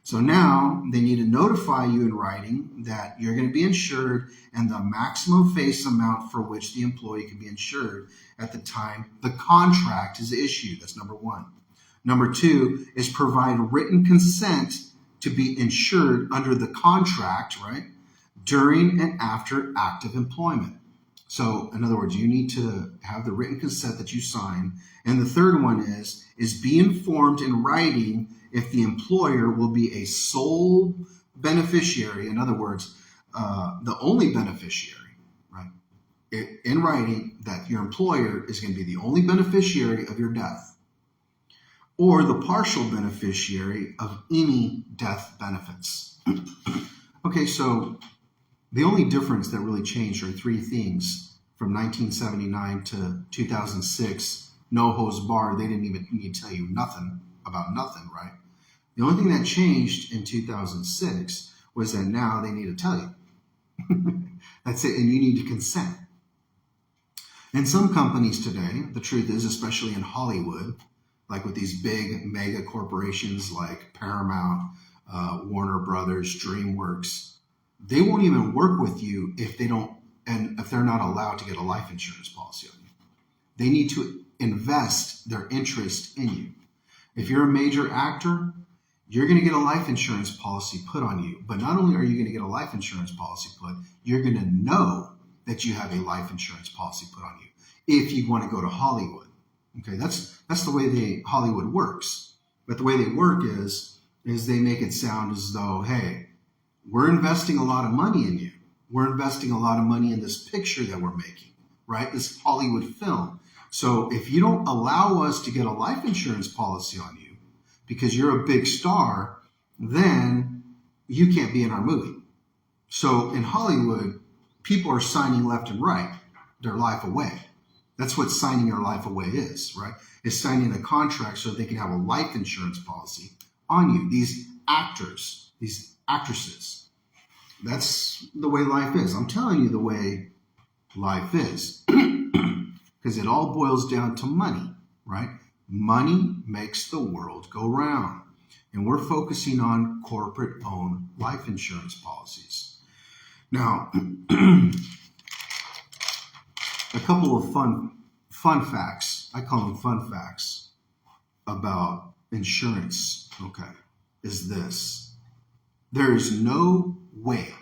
So now they need to notify you in writing that you're going to be insured and the maximum face amount for which the employee can be insured at the time the contract is issued. That's number 1. Number 2 is provide written consent to be insured under the contract, right, during and after active employment. So, in other words, you need to have the written consent that you sign. And the third one is be informed in writing if the employer will be a sole beneficiary. In other words, the only beneficiary, right, in writing that your employer is going to be the only beneficiary of your death, or the partial beneficiary of any death benefits. Okay, so the only difference that really changed are 3 things from 1979 to 2006. No hose barred. They didn't even need to tell you nothing about nothing, right? The only thing that changed in 2006 was that now they need to tell you. That's it, and you need to consent. And some companies today, the truth is, especially in Hollywood, like with these big mega corporations like Paramount, Warner Brothers, DreamWorks, they won't even work with you if they don't, and if they're not allowed to get a life insurance policy on you. They need to invest their interest in you. If you're a major actor, you're going to get a life insurance policy put on you. But not only are you going to get a life insurance policy put, you're going to know that you have a life insurance policy put on you if you want to go to Hollywood. Okay, that's the way Hollywood works. But the way they work is they make it sound as though, hey, we're investing a lot of money in you. We're investing a lot of money in this picture that we're making, right? This Hollywood film. So if you don't allow us to get a life insurance policy on you because you're a big star, then you can't be in our movie. So in Hollywood, people are signing left and right their life away. That's what signing your life away is, right? Is signing a contract so they can have a life insurance policy on you. These actors, these actresses. That's the way life is. I'm telling you the way life is. Because it all boils down to money, right? Money makes the world go round. And we're focusing on corporate-owned life insurance policies. Now, a couple of fun facts, I call them fun facts, about insurance, okay, is this. There is no way,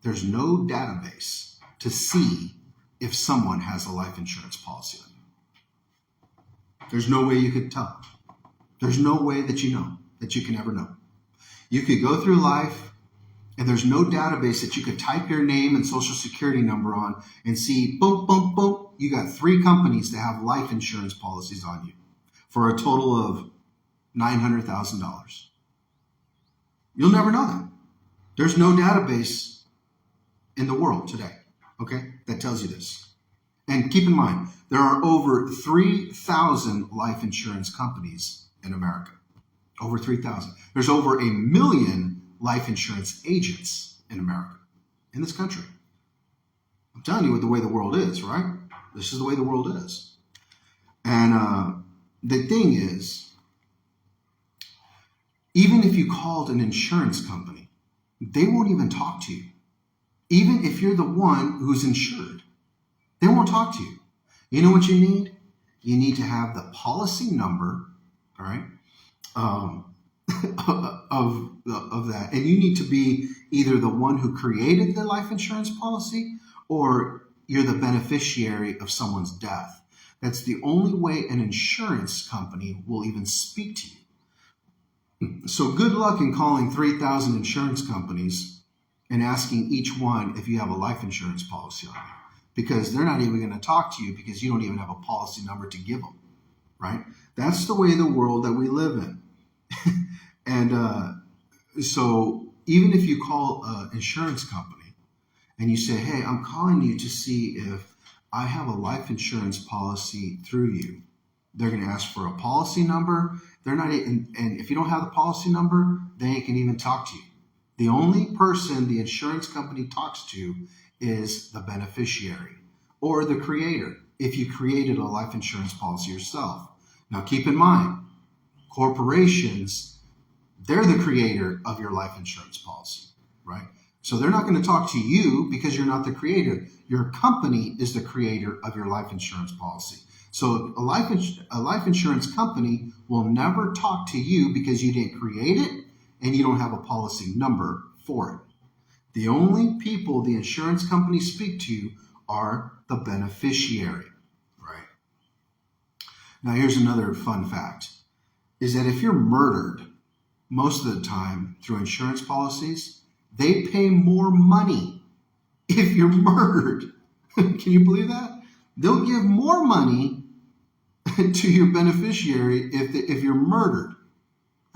there's no database to see if someone has a life insurance policy on you. There's no way you could tell. There's no way that you know, that you can ever know. You could go through life and there's no database that you could type your name and social security number on and see, boom, boom, boom, you got 3 companies that have life insurance policies on you for a total of $900,000. You'll never know that. There's no database in the world today, okay, that tells you this. And keep in mind, there are over 3,000 life insurance companies in America. Over 3,000. There's over 1 million life insurance agents in America, in this country. I'm telling you what the way the world is, right? This is the way the world is. And the thing is, even if you called an insurance company, they won't even talk to you. Even if you're the one who's insured, they won't talk to you. You know what you need? You need to have the policy number, all right, of that. And you need to be either the one who created the life insurance policy or you're the beneficiary of someone's death. That's the only way an insurance company will even speak to you. So good luck in calling 3,000 insurance companies and asking each one if you have a life insurance policy on you, because they're not even going to talk to you because you don't even have a policy number to give them, right? That's the way the world that we live in. And so even if you call an insurance company and you say, hey, I'm calling you to see if I have a life insurance policy through you. They're going to ask for a policy number. They're not, and if you don't have the policy number, they ain't can even talk to you. The only person the insurance company talks to is the beneficiary or the creator, if you created a life insurance policy yourself. Now, keep in mind, corporations, they're the creator of your life insurance policy, right? So they're not going to talk to you because you're not the creator. Your company is the creator of your life insurance policy. So a life insurance company will never talk to you because you didn't create it and you don't have a policy number for it. The only people the insurance companies speak to are the beneficiary, right? Now here's another fun fact, is that if you're murdered, most of the time through insurance policies, they pay more money if you're murdered. Can you believe that? They'll give more money to your beneficiary if you're murdered.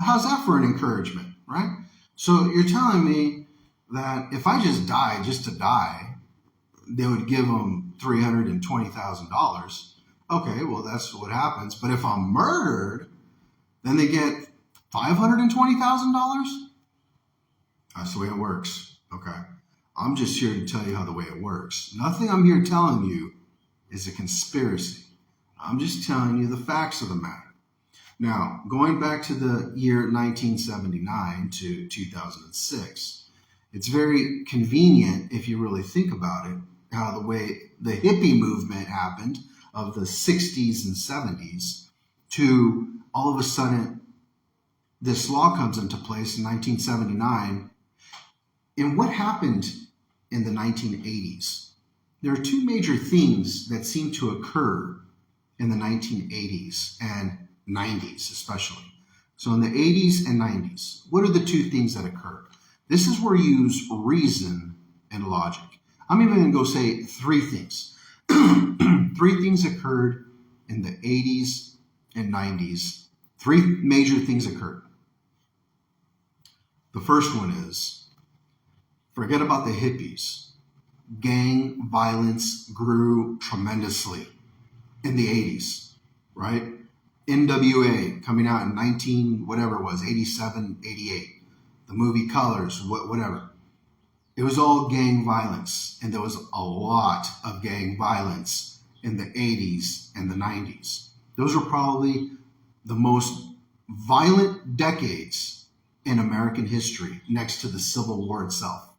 How's that for an encouragement, right? So you're telling me that if I just died just to die, they would give them $320,000. Okay, well, that's what happens. But if I'm murdered, then they get $520,000? That's the way it works. Okay. I'm just here to tell you how the way it works. Nothing I'm here telling you is a conspiracy. I'm just telling you the facts of the matter. Now, going back to the year 1979 to 2006, it's very convenient, if you really think about it, how the way the hippie movement happened of the 60s and 70s to all of a sudden this law comes into place in 1979. And what happened in the 1980s? There are two major things that seem to occur in the 1980s and 90s especially. So in the 80s and 90s, what are the two things that occurred? This is where you use reason and logic. I'm even going to go say three things. Three things occurred in the 80s and 90s. Three major things occurred. The first one is, forget about the hippies. Gang violence grew tremendously in the 80s, right? NWA coming out in 87, 88. The movie Colors, whatever. It was all gang violence, and there was a lot of gang violence in the 80s and the 90s. Those were probably the most violent decades in American history, next to the Civil War itself.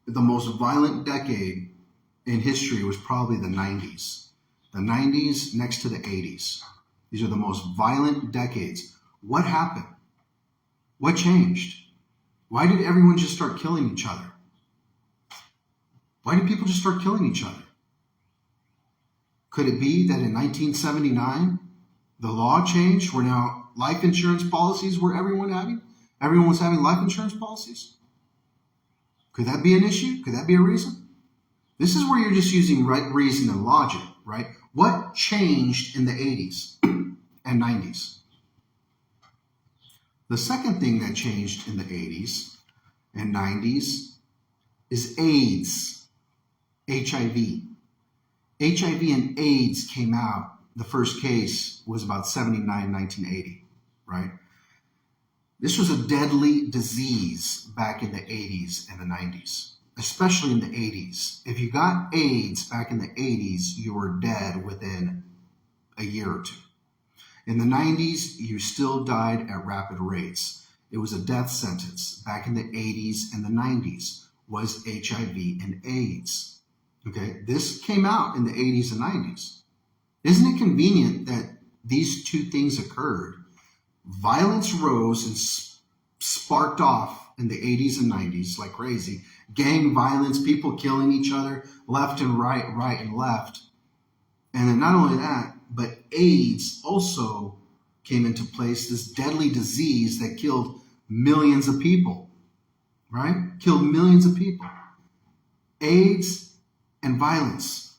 The most violent decade in history was probably the 90s. The 90s next to the 80s. These are the most violent decades. What happened? What changed? Why did everyone just start killing each other? Why did people just start killing each other? Could it be that in 1979, the law changed where now life insurance policies were everyone was having life insurance policies? Could that be an issue? Could that be a reason? This is where you're just using reason and logic, right? What changed in the 80s and 90s? The second thing that changed in the 80s and 90s is AIDS, HIV. HIV and AIDS came out. The first case was about 79, 1980, right? This was a deadly disease back in the 80s and the 90s, especially in the 80s. If you got AIDS back in the 80s, you were dead within a year or two. In the 90s, you still died at rapid rates. It was a death sentence back in the 80s and the 90s was HIV and AIDS. Okay, this came out in the 80s and 90s. Isn't it convenient that these two things occurred? Violence rose and sparked off in the 80s and 90s like crazy. Gang violence, people killing each other left and right, right and left. And then not only that, but AIDS also came into place, this deadly disease that killed millions of people, right? Killed millions of people. AIDS and violence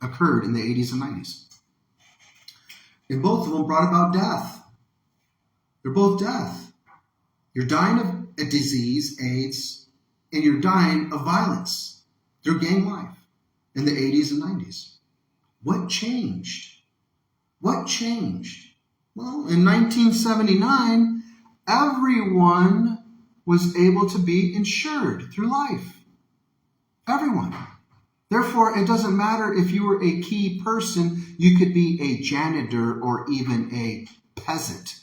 occurred in the 80s and 90s. And both of them brought about death. They're both death. You're dying of a disease, AIDS, and you're dying of violence through gang life. in the 80s and 90s. What changed? What changed? Well, in 1979, everyone was able to be insured through life. Everyone. Therefore, it doesn't matter if you were a key person, you could be a janitor or even a peasant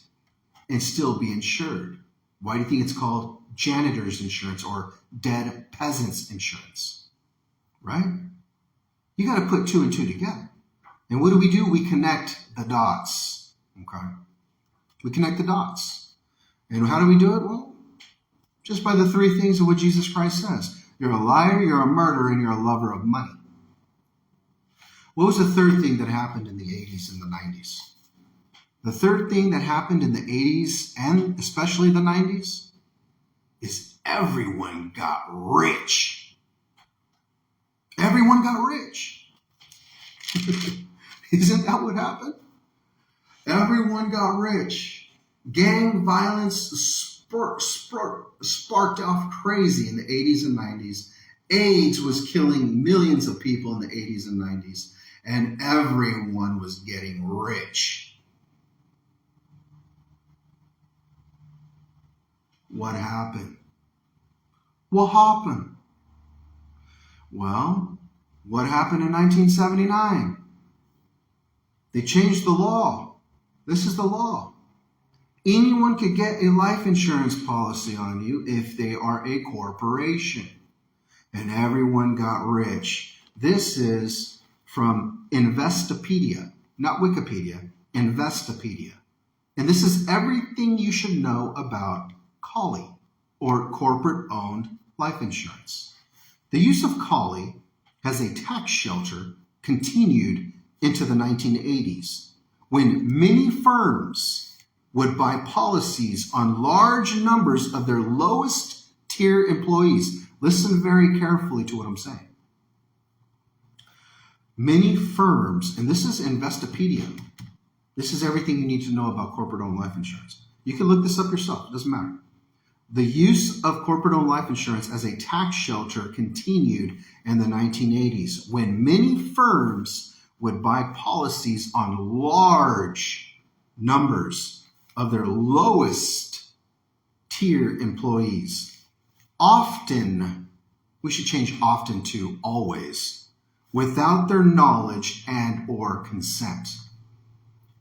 and still be insured. Why do you think it's called janitor's insurance or dead peasants insurance? Right? You got to put two and two together. And what do? We connect the dots. Okay? We connect the dots. And how do we do it? Well, just by the three things of what Jesus Christ says. You're a liar, you're a murderer, and you're a lover of money. What was the third thing that happened in the 80s and the 90s? The third thing that happened in the 80s and especially the 90s is everyone got rich. Everyone got rich. Isn't that what happened? Everyone got rich. Gang violence sparked off crazy in the 80s and 90s. AIDS was killing millions of people in the 80s and 90s, and everyone was getting rich. What happened? What happened? Well, what happened in 1979? They changed the law. This is the law. Anyone could get a life insurance policy on you if they are a corporation. And everyone got rich. This is from Investopedia, not Wikipedia, Investopedia. And this is everything you should know about COLI, or corporate-owned life insurance. The use of COLI as a tax shelter continued into the 1980s, when many firms would buy policies on large numbers of their lowest tier employees. Listen very carefully to what I'm saying. Many firms, and this is Investopedia, this is everything you need to know about corporate-owned life insurance. You can look this up yourself, it doesn't matter. The use of corporate-owned life insurance as a tax shelter continued in the 1980s, when many firms would buy policies on large numbers of their lowest tier employees. Often, we should change often to always, without their knowledge and or consent.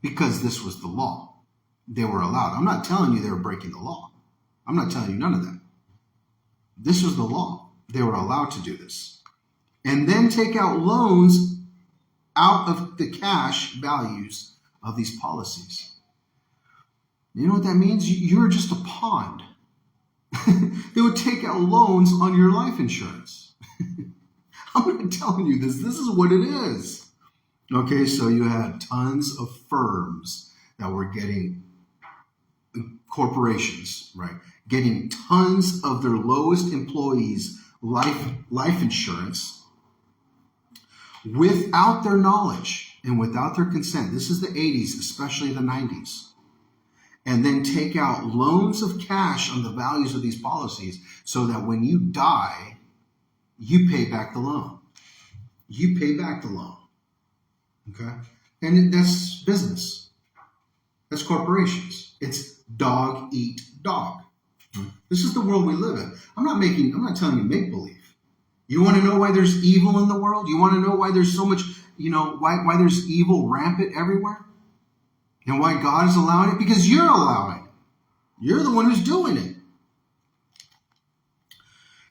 Because this was the law. They were allowed. I'm not telling you they were breaking the law. I'm not telling you none of that. This was the law. They were allowed to do this. And then take out loans out of the cash values of these policies. You know what that means? You're just a pawn. They would take out loans on your life insurance. I'm not telling you this. This is what it is. Okay, so you had tons of firms that were getting, corporations, right, getting tons of their lowest employees life insurance without their knowledge and without their consent. This is the 80s, especially the 90s. And then take out loans of cash on the values of these policies so that when you die, you pay back the loan. You pay back the loan. Okay? And that's business. That's corporations. It's dog eat dog. This is the world we live in. I'm not telling you make believe. You want to know why there's evil in the world? You want to know why there's so much, why there's evil rampant everywhere? And why God is allowing it? Because you're allowing it. You're the one who's doing it.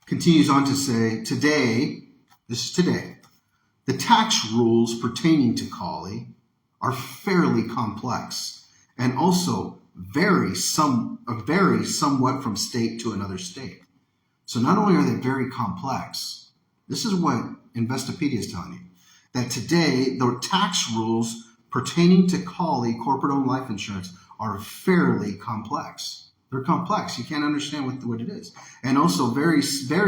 Continues on to say, today, the tax rules pertaining to COLI are fairly complex and also vary somewhat from state to another state. So not only are they very complex, this is what Investopedia is telling you, that today the tax rules pertaining to COLI, corporate-owned life insurance, are fairly complex. They're complex. You can't understand what it is. And also vary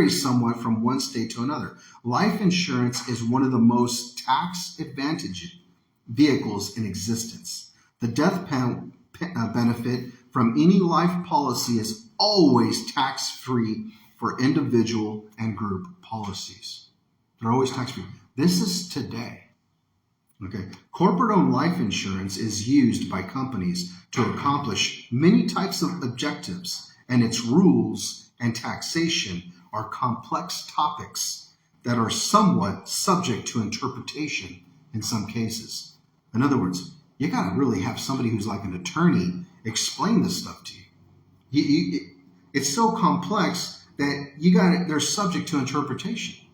somewhat from one state to another. Life insurance is one of the most tax-advantaged vehicles in existence. The death benefit from any life policy is always tax-free for individual and group policies. They're always tax-free. This is today. Okay. Corporate-owned life insurance is used by companies to accomplish many types of objectives, and its rules and taxation are complex topics that are somewhat subject to interpretation in some cases. In other words, you got to really have somebody who's like an attorney explain this stuff to you. It's so complex that they're subject to interpretation,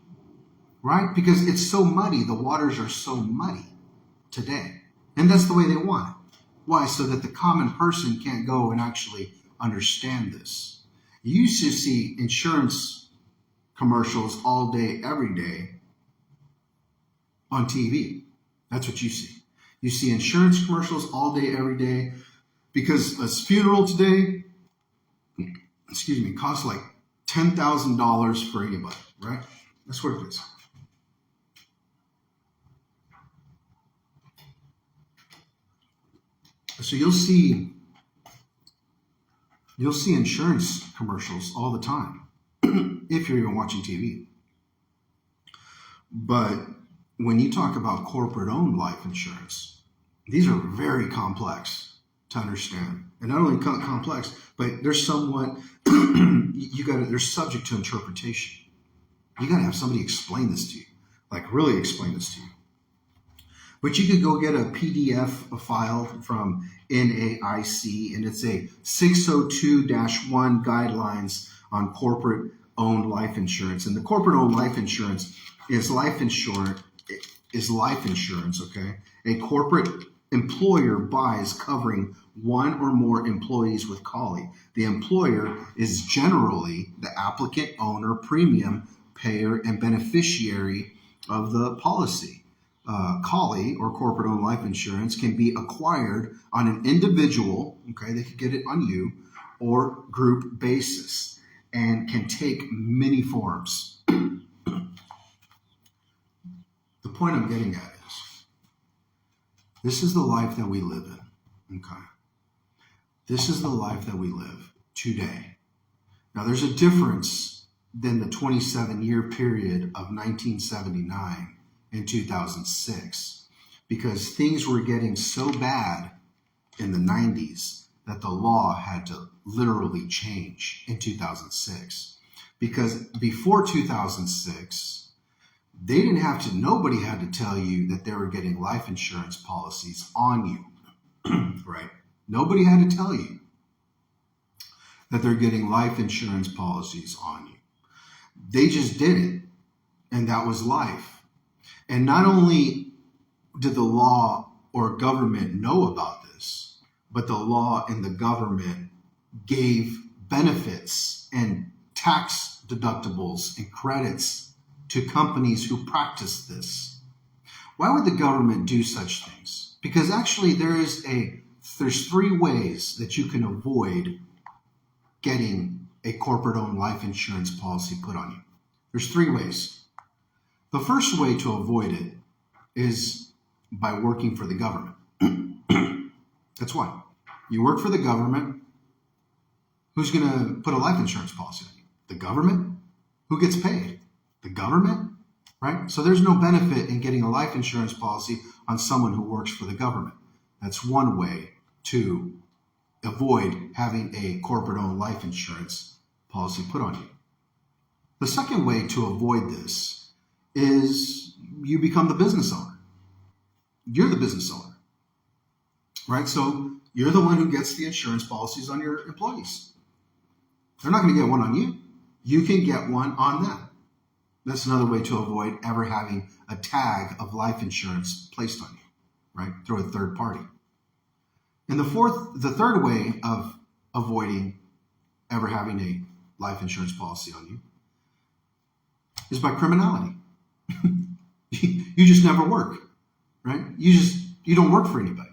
right? Because it's so muddy. The waters are so muddy today. And that's the way they want it. Why? So that the common person can't go and actually understand this. You used to see insurance commercials all day, every day on TV. That's what you see. You see insurance commercials all day, every day, because a funeral today, costs like $10,000 for anybody, right? That's what it is. So you'll see insurance commercials all the time if you're even watching TV. But when you talk about corporate-owned life insurance, these are very complex to understand. And not only complex, but they're somewhat, they're subject to interpretation. You got to have somebody explain this to you, like really explain this to you. But you could go get a PDF file from NAIC, and it's a 602-1 guidelines on corporate-owned life insurance. And the corporate-owned life insurance is life insurance, okay? A corporate employer buys covering one or more employees with COLI. The employer is generally the applicant, owner, premium payer, and beneficiary of the policy. COLI, or corporate-owned life insurance, can be acquired on an individual, okay, they could get it on you, or group basis, and can take many forms. The point I'm getting at is, this is the life that we live in, okay? This is the life that we live today. Now, there's a difference than the 27-year period of 1979 in 2006, because things were getting so bad in the 90s that the law had to literally change in 2006. Because before 2006, nobody had to tell you that they were getting life insurance policies on you, right? Nobody had to tell you that they're getting life insurance policies on you. They just did it, and that was life. And not only did the law or government know about this, but the law and the government gave benefits and tax deductibles and credits to companies who practiced this. Why would the government do such things? Because actually there's 3 ways that you can avoid getting a corporate-owned life insurance policy put on you. There's 3 ways. The first way to avoid it is by working for the government. That's why. You work for the government. Who's going to put a life insurance policy on you? The government? Who gets paid? The government? Right? So there's no benefit in getting a life insurance policy on someone who works for the government. That's one way to avoid having a corporate-owned life insurance policy put on you. The second way to avoid this is you become the business owner. You're the business owner, right? So you're the one who gets the insurance policies on your employees. They're not going to get one on you. You can get one on them. That's another way to avoid ever having a tag of life insurance placed on you, right? Through a third party. And the third way of avoiding ever having a life insurance policy on you is by criminality. You just never work, right? You don't work for anybody.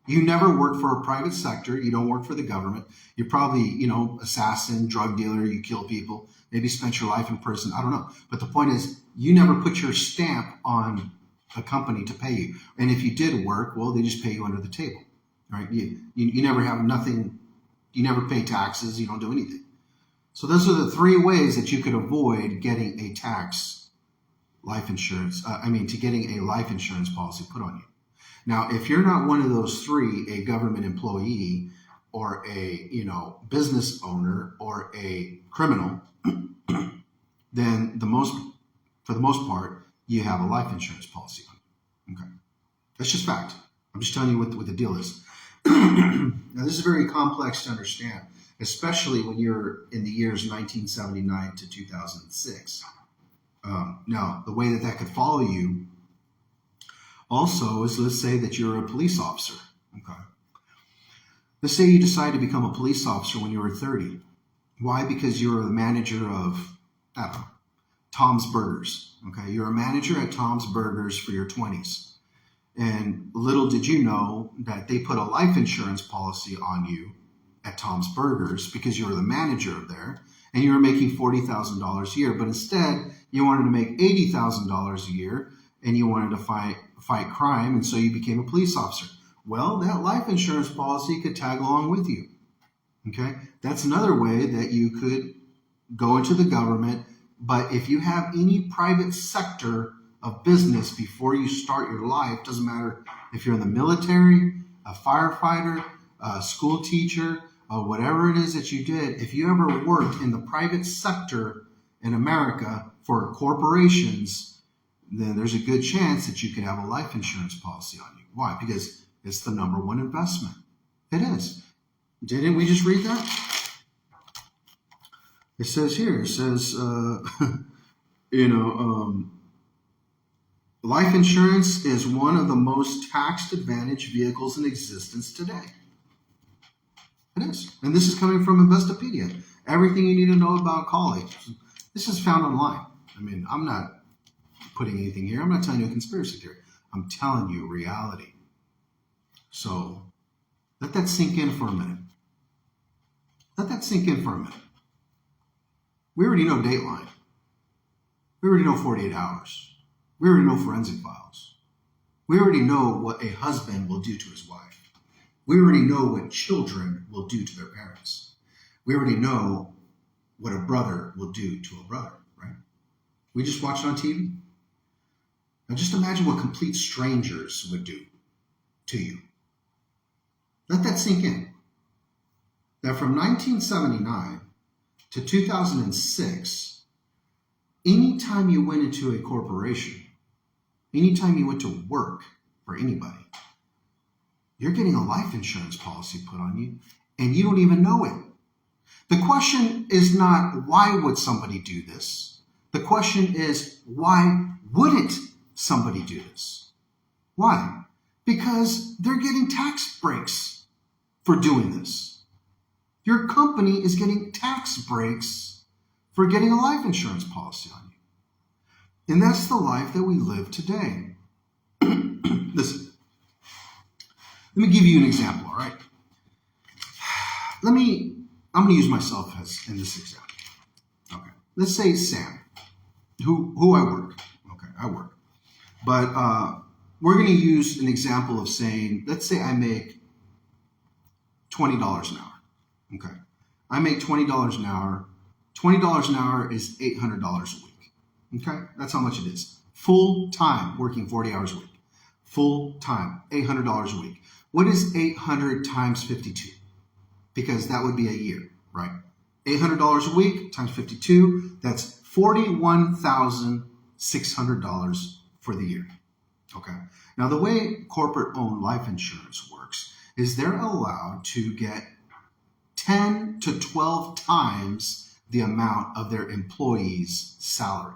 You never work for a private sector. You don't work for the government. You're probably, assassin, drug dealer. You kill people. Maybe spent your life in prison. I don't know. But the point is, you never put your stamp on a company to pay you. And if you did work, well, they just pay you under the table, right? You never have nothing. You never pay taxes. You don't do anything. So those are the 3 ways that you could avoid getting a tax life insurance, to getting a life insurance policy put on you. Now, if you're not one of those three, a government employee or a, business owner or a criminal, then for the most part, you have a life insurance policy on you. Okay. That's just fact. I'm just telling you what the deal is. Now, this is very complex to understand, especially when you're in the years 1979 to 2006. Now, the way that could follow you also is, let's say that you're a police officer. Okay. Let's say you decide to become a police officer when you were 30. Why? Because you're the manager of, I don't know, Tom's Burgers. Okay. You're a manager at Tom's Burgers for your 20s. And little did you know that they put a life insurance policy on you at Tom's Burgers because you were the manager there and you were making $40,000 a year. But instead, you wanted to make $80,000 a year and you wanted to fight crime. And so you became a police officer. Well, that life insurance policy could tag along with you. Okay. That's another way that you could go into the government. But if you have any private sector of business before you start your life, doesn't matter if you're in the military, a firefighter, a school teacher, whatever it is that you did, if you ever worked in the private sector in America for corporations, then there's a good chance that you could have a life insurance policy on you. Why? Because it's the number one investment. It is. Didn't we just read that? It says here, life insurance is one of the most tax-advantaged vehicles in existence today. It is. And this is coming from Investopedia. Everything you need to know about college. This is found online. I'm not putting anything here. I'm not telling you a conspiracy theory. I'm telling you reality. So let that sink in for a minute. We already know Dateline. We already know 48 Hours. We already know forensic files. We already know what a husband will do to his wife. We already know what children will do to their parents. We already know what a brother will do to a brother, right? We just watch it on TV. Now just imagine what complete strangers would do to you. Let that sink in. That from 1979 to 2006, anytime you went into a corporation, anytime you went to work for anybody, you're getting a life insurance policy put on you, and you don't even know it. The question is not, why would somebody do this? The question is, why wouldn't somebody do this? Why? Because they're getting tax breaks for doing this. Your company is getting tax breaks for getting a life insurance policy on you. And that's the life that we live today. Listen, let me give you an example, all right? I'm going to use myself in this example. Okay. Let's say Sam, who I work. Okay, I work. But we're going to use an example of saying, let's say I make $20 an hour. Okay. I make $20 an hour. $20 an hour is $800 a week. Okay. That's how much it is. Full time, working 40 hours a week. Full time, $800 a week. What is 800 times 52? Because that would be a year, right? $800 a week times 52, that's $41,600 for the year. Okay. Now, the way corporate-owned life insurance works is they're allowed to get 10 to 12 times the amount of their employees' salary.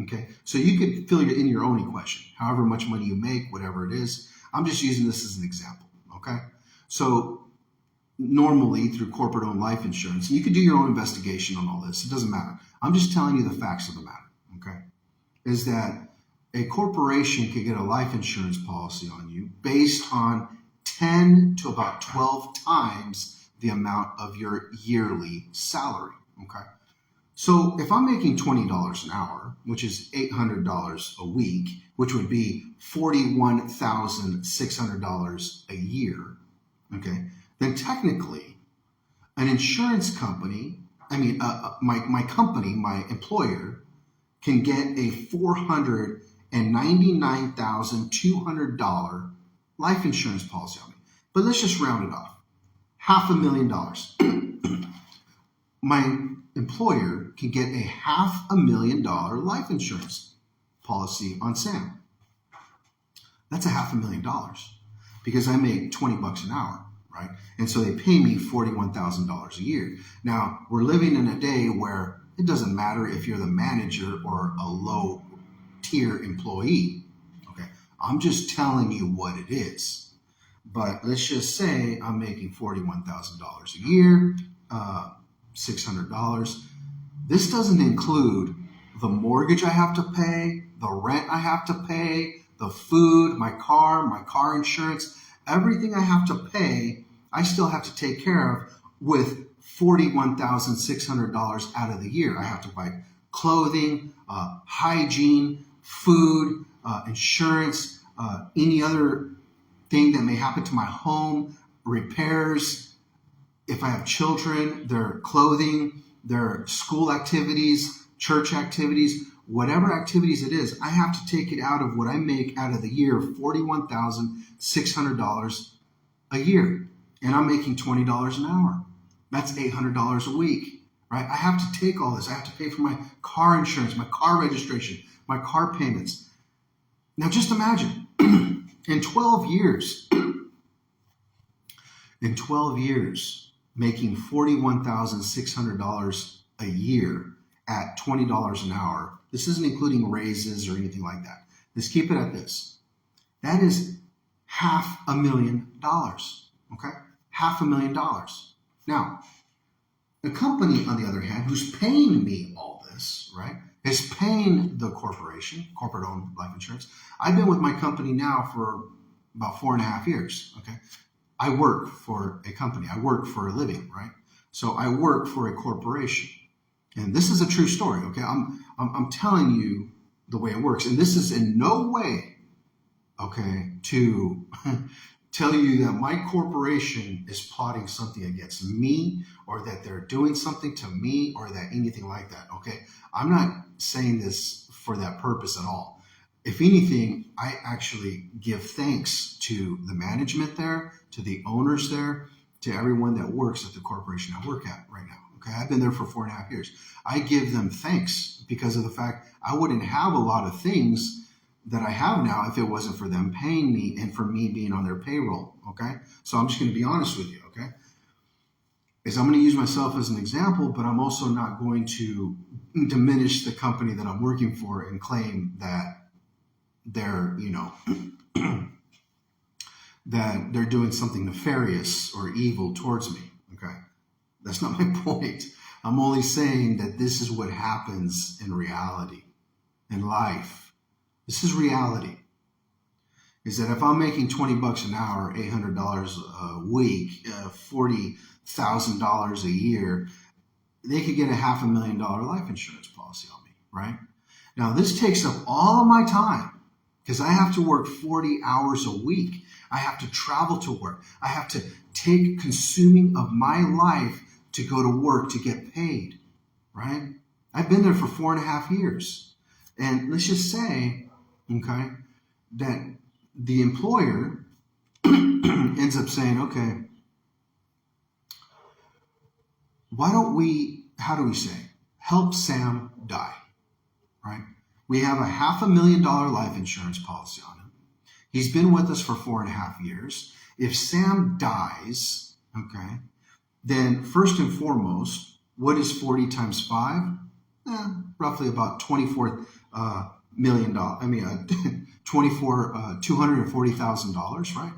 Okay, so you could fill in your own equation, however much money you make, whatever it is. I'm just using this as an example. Okay, so normally through corporate-owned life insurance, you could do your own investigation on all this. It doesn't matter. I'm just telling you the facts of the matter. Okay, is that a corporation could get a life insurance policy on you based on 10 to about 12 times the amount of your yearly salary. Okay. So if I'm making $20 an hour, which is $800 a week, which would be $41,600 a year, okay, then technically an insurance company, my company, my employer, can get a $499,200 life insurance policy on me. But let's just round it off. $500,000. My employer can get a $500,000 life insurance policy on Sam. That's $500,000 because I make $20 an hour, right? And so they pay me $41,000 a year. Now, we're living in a day where it doesn't matter if you're the manager or a low tier employee. Okay, I'm just telling you what it is. But let's just say I'm making $41,000 a year, $600. This doesn't include the mortgage I have to pay, the rent I have to pay, the food, my car insurance, everything I have to pay, I still have to take care of with $41,600 out of the year. I have to buy clothing, hygiene, food, insurance, any other thing that may happen to my home, repairs. If I have children, their clothing, their school activities, church activities, whatever activities it is, I have to take it out of what I make out of the year, $41,600 a year. And I'm making $20 an hour. That's $800 a week, right? I have to take all this. I have to pay for my car insurance, my car registration, my car payments. Now just imagine, in 12 years, making $41,600 a year at $20 an hour. This isn't including raises or anything like that. Let's keep it at this. That is $500,000, okay? $500,000. Now, the company, on the other hand, who's paying me all this, right, is paying the corporate-owned life insurance. I've been with my company now for about 4.5 years, okay? I work for a company. I work for a living, right? So I work for a corporation. And this is a true story, okay? I'm telling you the way it works. And this is in no way, okay, to tell you that my corporation is plotting something against me or that they're doing something to me or that anything like that, okay? I'm not saying this for that purpose at all. If anything, I actually give thanks to the management there, to the owners there, to everyone that works at the corporation I work at right now. Okay, I've been there for 4.5 years. I give them thanks because of the fact I wouldn't have a lot of things that I have now if it wasn't for them paying me and for me being on their payroll. Okay, so I'm just going to be honest with you. Okay, is I'm going to use myself as an example, but I'm also not going to diminish the company that I'm working for and claim that they're, that they're doing something nefarious or evil towards me. Okay. That's not my point. I'm only saying that this is what happens in reality, in life. This is reality. Is that if I'm making $20 an hour, $800 a week, $40,000 a year, they could get a $500,000 life insurance policy on me, right? Now, this takes up all of my time because I have to work 40 hours a week. I have to travel to work. I have to take consuming of my life to go to work to get paid, right? I've been there for 4.5 years. And let's just say, okay, that the employer ends up saying, okay, why don't we, how do we say, help Sam die, right? We have a $500,000 life insurance policy on him. He's been with us for 4.5 years. If Sam dies, okay, then first and foremost, what is 40 times 5? Roughly about $240,000, right?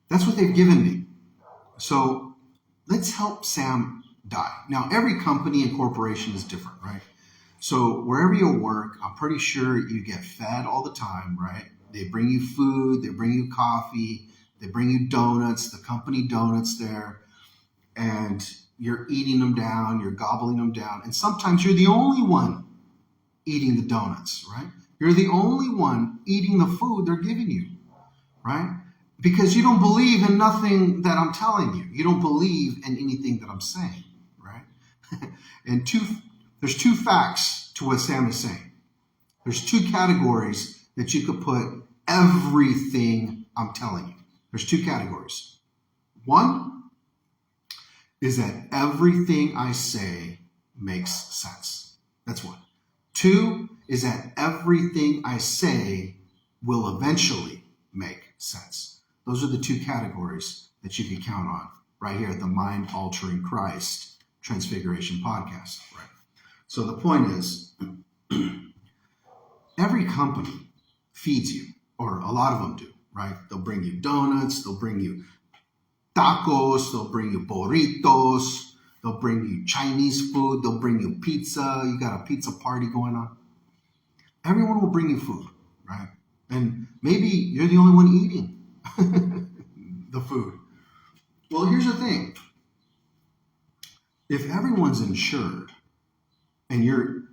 That's what they've given me. So let's help Sam die. Now, every company and corporation is different, right? So wherever you work, I'm pretty sure you get fed all the time, right? They bring you food, they bring you coffee, they bring you donuts, the company donuts there. And you're eating them down, you're gobbling them down. And sometimes you're the only one eating the donuts, right? You're the only one eating the food they're giving you, right? Because you don't believe in nothing that I'm telling you. You don't believe in anything that I'm saying, right? And there's two facts to what Sam is saying. There's two categories that you could put everything I'm telling you. There's two categories. One is that everything I say makes sense. That's one. Two is that everything I say will eventually make sense. Those are the two categories that you can count on right here at the Mind Altering Christ Transfiguration podcast. Right. So the point is, every company feeds you, or a lot of them do, right? They'll bring you donuts, they'll bring you tacos, they'll bring you burritos, they'll bring you Chinese food, they'll bring you pizza, you got a pizza party going on. Everyone will bring you food, right? And maybe you're the only one eating the food. Well, here's the thing. If everyone's insured and you're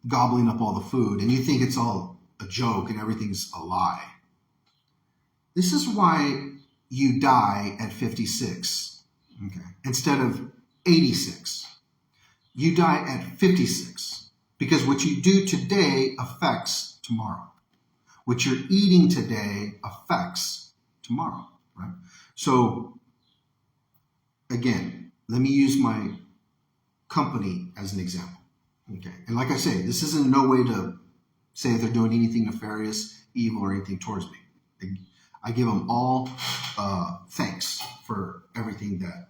gobbling up all the food and you think it's all a joke and everything's a lie, this is why you die at 56, okay, instead of 86. You die at 56 because what you do today affects tomorrow. What you're eating today affects tomorrow, right? So, again, let me use my company as an example, okay? And like I say, this isn't in no way to say that they're doing anything nefarious, evil, or anything towards me. I give them all thanks for everything that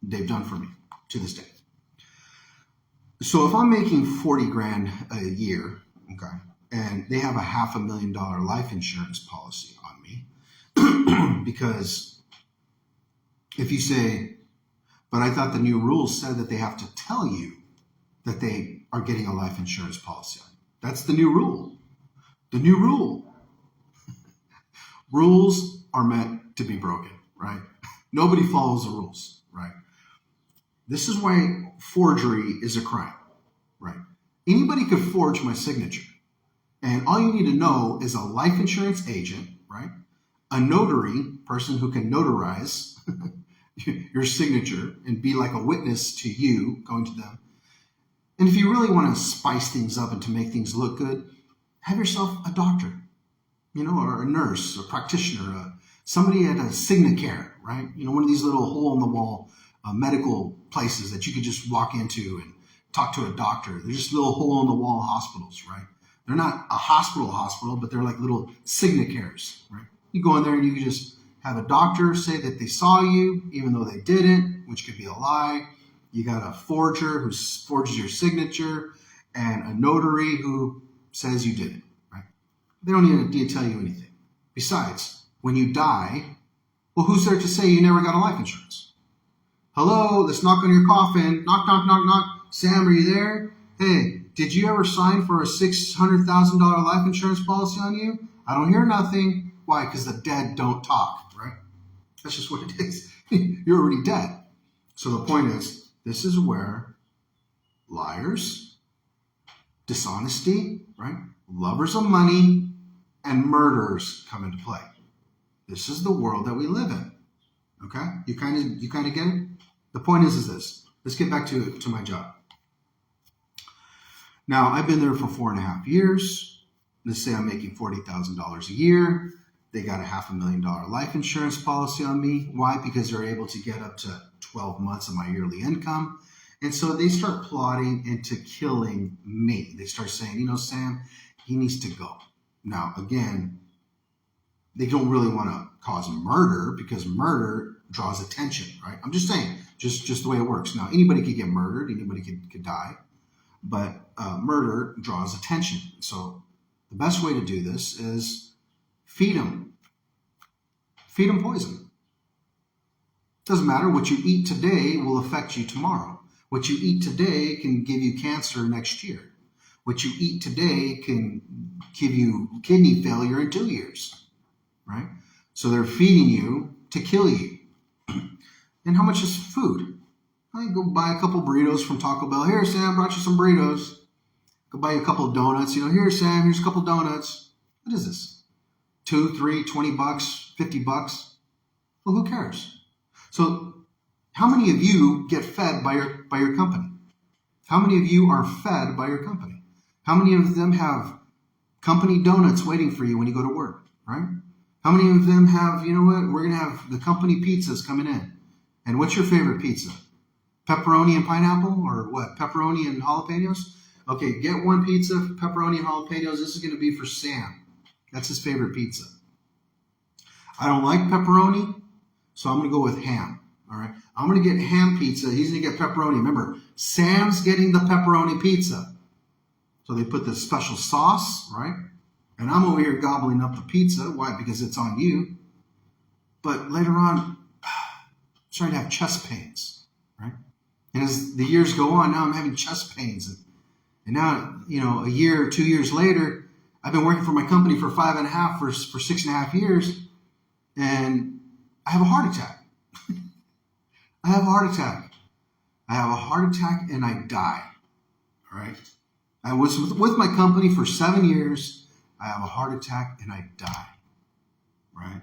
they've done for me to this day. So if I'm making 40 grand a year, okay, and they have a $500,000 life insurance policy on me, because if you say, but I thought the new rules said that they have to tell you that they are getting a life insurance policy on you. That's the new rule. The new rule. Rules are meant to be broken, right? Nobody follows the rules, right? This is why forgery is a crime, right? Anybody could forge my signature. And all you need to know is a life insurance agent, right? A notary, person who can notarize your signature and be like a witness to you going to them. And if you really want to spice things up and to make things look good, have yourself a doctor, or a nurse, a practitioner, somebody at a Signacare, right? One of these little hole-in-the-wall medical places that you could just walk into and talk to a doctor. They're just little hole-in-the-wall hospitals, right? They're not a hospital, but they're like little Signacares, right? You go in there and you can just have a doctor say that they saw you, even though they didn't, which could be a lie. You got a forger who forges your signature and a notary who says you did it, right? They don't even need to tell you anything. Besides, when you die, well, who's there to say you never got a life insurance? Hello, let's knock on your coffin. Knock, knock, knock, knock. Sam, are you there? Hey, did you ever sign for a $600,000 life insurance policy on you? I don't hear nothing. Why? Because the dead don't talk, right? That's just what it is. You're already dead. So the point is, this is where liars, dishonesty, right? Lovers of money, and murderers come into play. This is the world that we live in. Okay? You kind of get it? The point is this. Let's get back to my job. Now, I've been there for 4.5 years. Let's say I'm making $40,000 a year. They got a $500,000 life insurance policy on me. Why? Because they're able to get up to 12 months of my yearly income. And so they start plotting into killing me. They start saying, Sam, he needs to go. Now, again, they don't really want to cause murder because murder draws attention, right? I'm just saying, just the way it works. Now, anybody could get murdered. Anybody could die. But murder draws attention. So the best way to do this is feed them. Feed them poison. Doesn't matter. What you eat today will affect you tomorrow. What you eat today can give you cancer next year. What you eat today can give you kidney failure in 2 years, right? So they're feeding you to kill you. And how much is food? I go buy a couple burritos from Taco Bell. Here, Sam, brought you some burritos. Go buy you a couple of donuts. Here, Sam, here's a couple of donuts. What is this? 2, 3, 20 bucks, 50 bucks? Well, who cares? So how many of you get fed by your company? How many of you are fed by your company? How many of them have company donuts waiting for you when you go to work, right? How many of them have, you know what, we're going to have the company pizzas coming in. And what's your favorite pizza? Pepperoni and pineapple, or what? Pepperoni and jalapenos? Okay, get one pizza, pepperoni and jalapenos. This is going to be for Sam. That's his favorite pizza. I don't like pepperoni, so I'm going to go with ham. All right, I'm going to get ham pizza. He's going to get pepperoni. Remember, Sam's getting the pepperoni pizza. So they put this special sauce, right? And I'm over here gobbling up the pizza. Why? Because it's on you. But later on, I'm starting to have chest pains, right? And as the years go on, now I'm having chest pains. And now, you know, a year or 2 years later, I've been working for my company for 5.5, for 6.5 years, and I have a heart attack. I have a heart attack. I have a heart attack and I die, all right? I was with my company for 7 years. I have a heart attack and I die, right?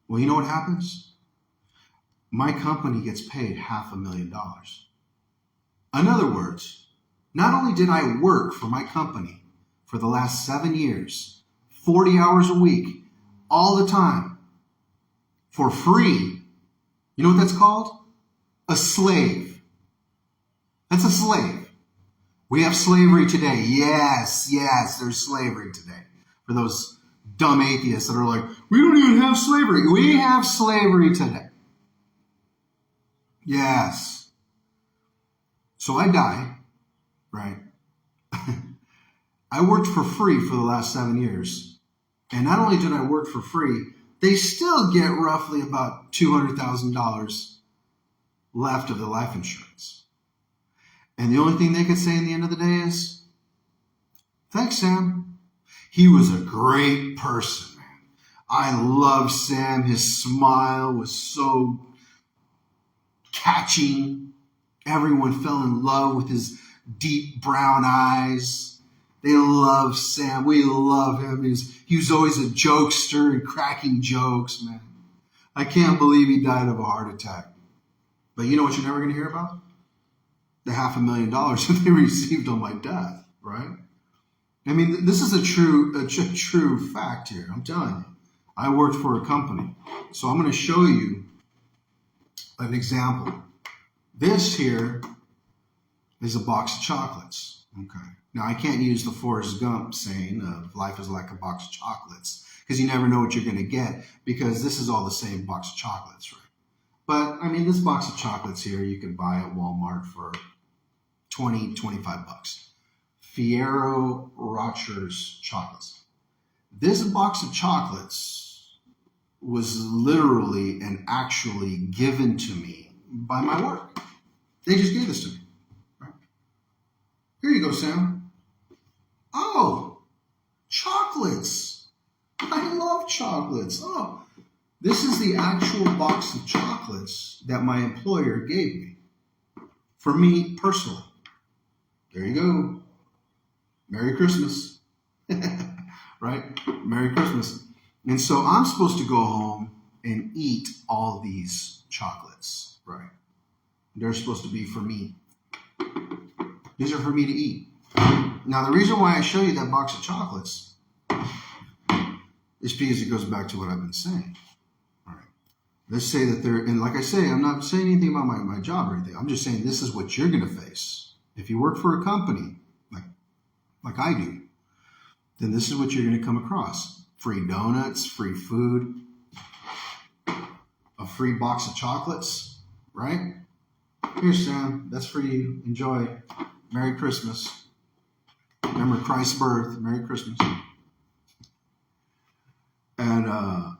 Well, you know what happens? My company gets paid $500,000. In other words, not only did I work for my company for the last 7 years, 40 hours a week, all the time, for free, you know what that's called? A slave. That's a slave. We have slavery today. Yes, there's slavery today. For those dumb atheists that are like, we don't even have slavery. We have slavery today. Yes. So I die, right? I worked for free for the last 7 years. And not only did I work for free, they still get roughly about $200,000 left of the life insurance. And the only thing they could say in the end of the day is, thanks, Sam. He was a great person, man. I love Sam. His smile was so catching. Everyone fell in love with his deep brown eyes. They love Sam. We love him. He was always a jokester and cracking jokes, man. I can't believe he died of a heart attack. But you know what you're never going to hear about? The $500,000 that they received on my death, right? I mean, this is a true fact here. I'm telling you. I worked for a company. So I'm going to show you an example. This here is a box of chocolates. Okay. Now, I can't use the Forrest Gump saying of life is like a box of chocolates, because you never know what you're going to get, because this is all the same box of chocolates, right? But, I mean, this box of chocolates here, you can buy at Walmart for $25. Fiero Rocher's chocolates. This box of chocolates was literally and actually given to me by my work. They just gave this to me. Right? Here you go, Sam. Oh, chocolates. I love chocolates. Oh, this is the actual box of chocolates that my employer gave me for me personally. There you go. Merry Christmas. Right? Merry Christmas. And so I'm supposed to go home and eat all these chocolates, right? They're supposed to be for me. These are for me to eat. Now, the reason why I show you that box of chocolates is because it goes back to what I've been saying. All right. Let's say that they're, and like I say, I'm not saying anything about my job or anything. I'm just saying this is what you're going to face. If you work for a company, like I do, then this is what you're going to come across. Free donuts, free food, a free box of chocolates, right? Here, Sam, that's for you. Enjoy. Merry Christmas. Remember Christ's birth. Merry Christmas. And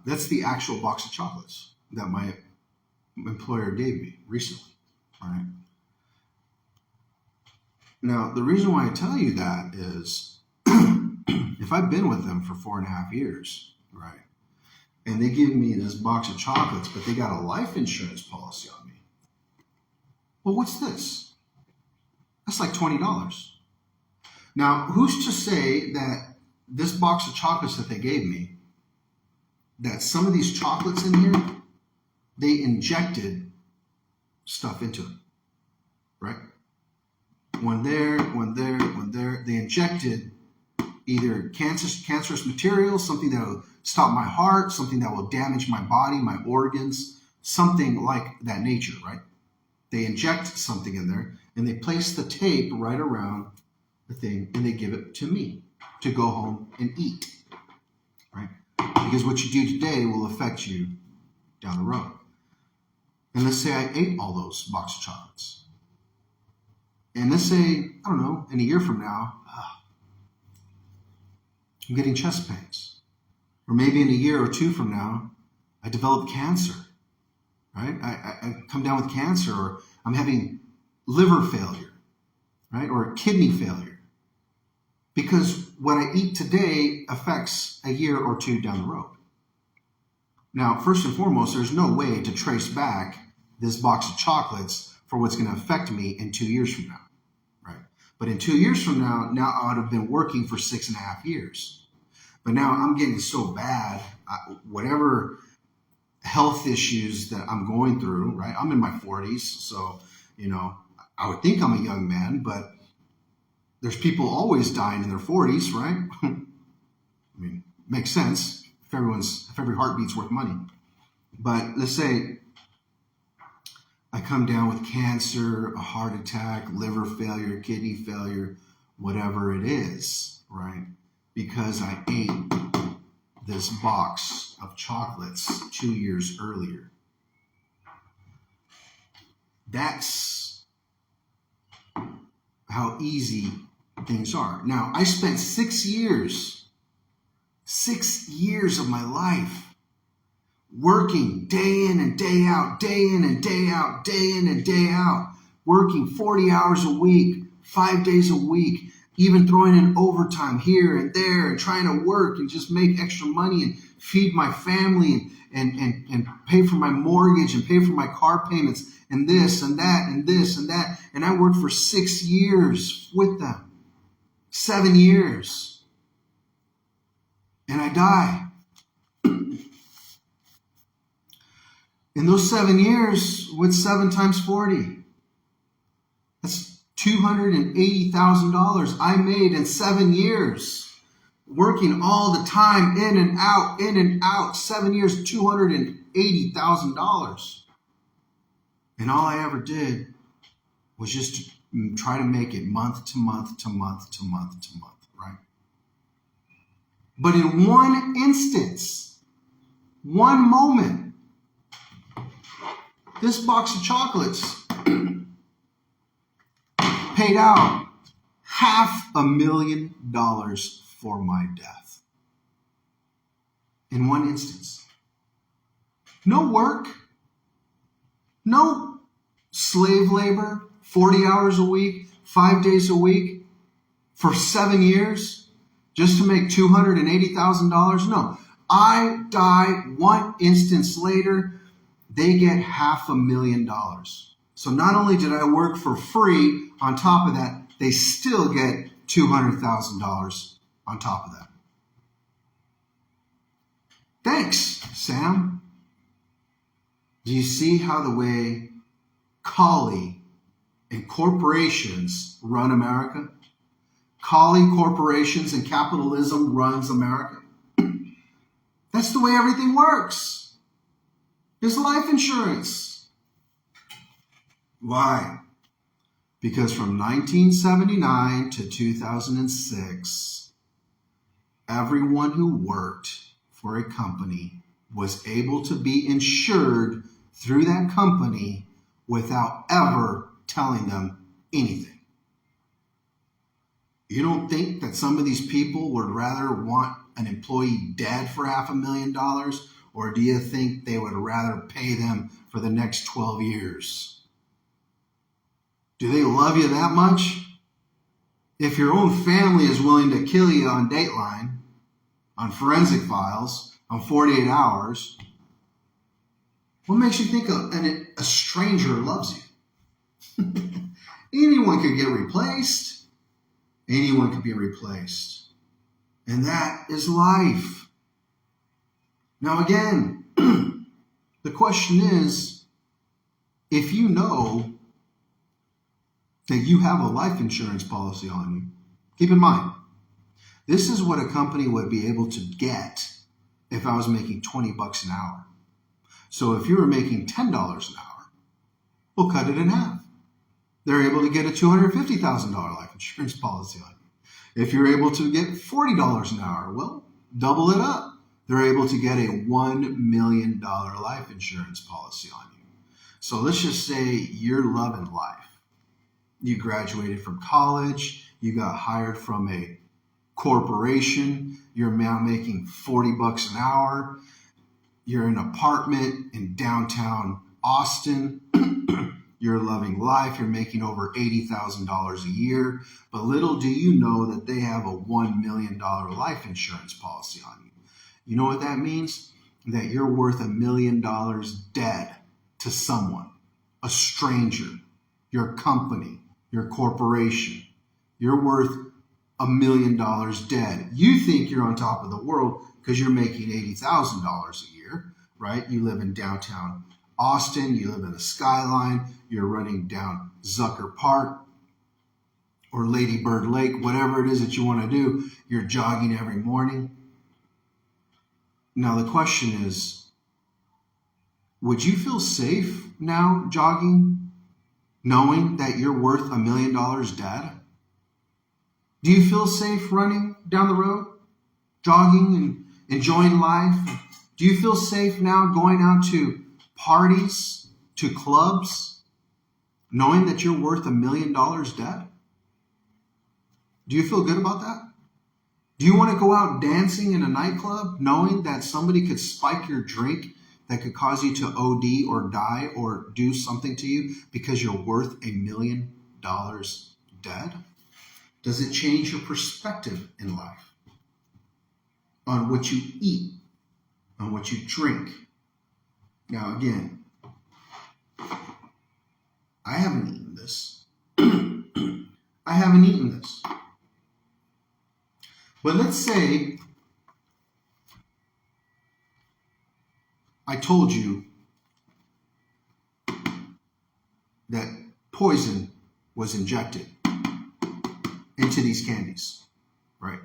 that's the actual box of chocolates that my employer gave me recently, right? Now, the reason why I tell you that is if I've been with them for 4.5 years, right, and they give me this box of chocolates, but they got a life insurance policy on me, well, what's this? That's like $20. Now, who's to say that this box of chocolates that they gave me, that some of these chocolates in here, they injected stuff into it, right? One there, they injected, either cancerous material, something that will stop my heart, something that will damage my body, my organs, something like that nature, right? They inject something in there and they place the tape right around the thing and they give it to me to go home and eat, right? Because what you do today will affect you down the road. And let's say I ate all those box of chocolates. And let's say, I don't know, in a year from now, I'm getting chest pains. Or maybe in a year or two from now, I develop cancer, right? I come down with cancer, or I'm having liver failure, right? Or kidney failure. Because what I eat today affects a year or two down the road. Now, first and foremost, there's no way to trace back this box of chocolates for what's going to affect me in 2 years from now, right? But in 2 years from now I would have been working for 6.5 years. But now I'm getting so bad, whatever health issues that I'm going through, right? I'm in my 40s, so, I would think I'm a young man, but there's people always dying in their 40s, right? I mean, makes sense if every heartbeat's worth money. But let's say I come down with cancer, a heart attack, liver failure, kidney failure, whatever it is, right? Because I ate this box of chocolates 2 years earlier. That's how easy things are. Now, I spent 6 years of my life working day in and day out, day in and day out, day in and day out, working 40 hours a week, 5 days a week, even throwing in overtime here and there and trying to work and just make extra money and feed my family and pay for my mortgage and pay for my car payments and this and that and this and that. And I worked for 6 years with them, 7 years. And I die. In those 7 years, what's 7 times 40? That's $280,000 I made in 7 years, working all the time, in and out, 7 years, $280,000. And all I ever did was just to try to make it month to month to month to month to month, right? But in one instance, one moment, this box of chocolates paid out $500,000 for my death. In one instance. No work, no slave labor, 40 hours a week, 5 days a week, for 7 years, just to make $280,000. No, I die one instance later, they get $500,000. So not only did I work for free, on top of that, they still get $200,000 on top of that. Thanks, Sam. Do you see how the way Kali and corporations run America? Kali corporations and capitalism runs America. That's the way everything works. There's life insurance. Why? Because from 1979 to 2006, everyone who worked for a company was able to be insured through that company without ever telling them anything. You don't think that some of these people would rather want an employee dead for $500,000, or do you think they would rather pay them for the next 12 years? Do they love you that much? If your own family is willing to kill you on Dateline, on Forensic Files, on 48 Hours, what makes you think a stranger loves you? Anyone could get replaced. Anyone could be replaced. And that is life. Now again, the question is, if you know that you have a life insurance policy on you, keep in mind, This is what a company would be able to get if I was making $20 an hour. So if you were making $10 an hour, we'll cut it in half. They're able to get a $250,000 life insurance policy on you. If you're able to get $40 an hour, well, double it up. They're able to get a $1 million life insurance policy on you. So let's just say you're loving life. You graduated from college. You got hired from a corporation. You're now making $40 an hour. You're in an apartment in downtown Austin. You're loving life. You're making over $80,000 a year. But little do you know that they have a $1 million life insurance policy on you. You know what that means? That you're worth $1 million dead to someone, a stranger, your company, your corporation. You're worth $1 million dead. You think you're on top of the world because you're making $80,000 a year, right? You live in downtown Austin. You live in the skyline. You're running down Zucker Park or Lady Bird Lake, whatever it is that you want to do. You're jogging every morning. Now the question is, would you feel safe now jogging, knowing that you're worth $1 million dead? Do you feel safe running down the road, jogging and enjoying life? Do you feel safe now going out to parties, to clubs, knowing that you're worth $1 million dead? Do you feel good about that? Do you want to go out dancing in a nightclub, knowing that somebody could spike your drink that could cause you to OD or die or do something to you because you're worth $1 million dead? Does it change your perspective in life on what you eat, on what you drink? Now, again, I haven't eaten this. I haven't eaten this. But let's say I told you that poison was injected into these candies, right?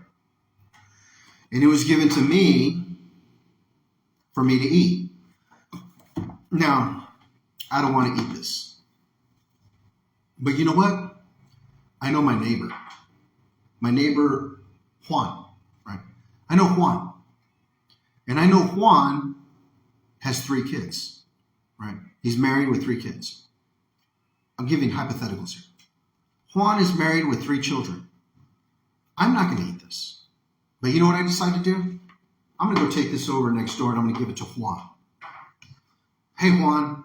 And it was given to me for me to eat. Now, I don't want to eat this. But you know what? I know my neighbor. My neighbor Juan, right? I know Juan. And I know Juan has 3 kids, right? He's married with 3 kids. I'm giving hypotheticals here. Juan is married with 3 children. I'm not going to eat this. But you know what I decide to do? I'm going to go take this over next door and I'm going to give it to Juan. Hey, Juan,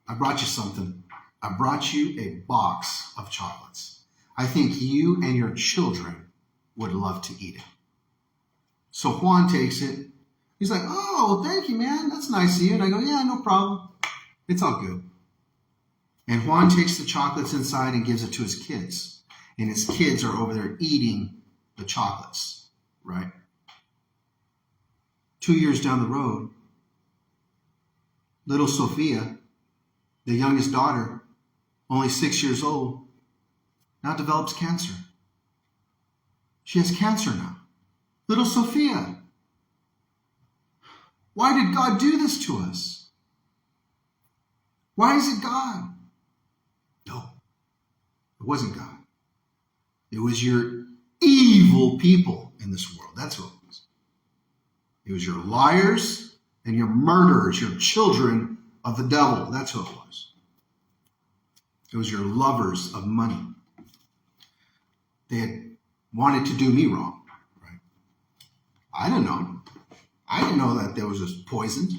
I brought you something. I brought you a box of chocolates. I think you and your children would love to eat it. So Juan takes it. He's like, oh, thank you, man. That's nice of you. And I go, yeah, no problem. It's all good. And Juan takes the chocolates inside and gives it to his kids. And his kids are over there eating the chocolates, right? 2 years down the road, little Sophia, the youngest daughter, only 6 years old, now develops cancer. She has cancer now. Little Sophia. Why did God do this to us? Why is it God? No, it wasn't God. It was your evil people in this world. That's what it was. It was your liars and your murderers, your children of the devil. That's who it was. It was your lovers of money. They had wanted to do me wrong, right? I didn't know. I didn't know that there was this poisoned.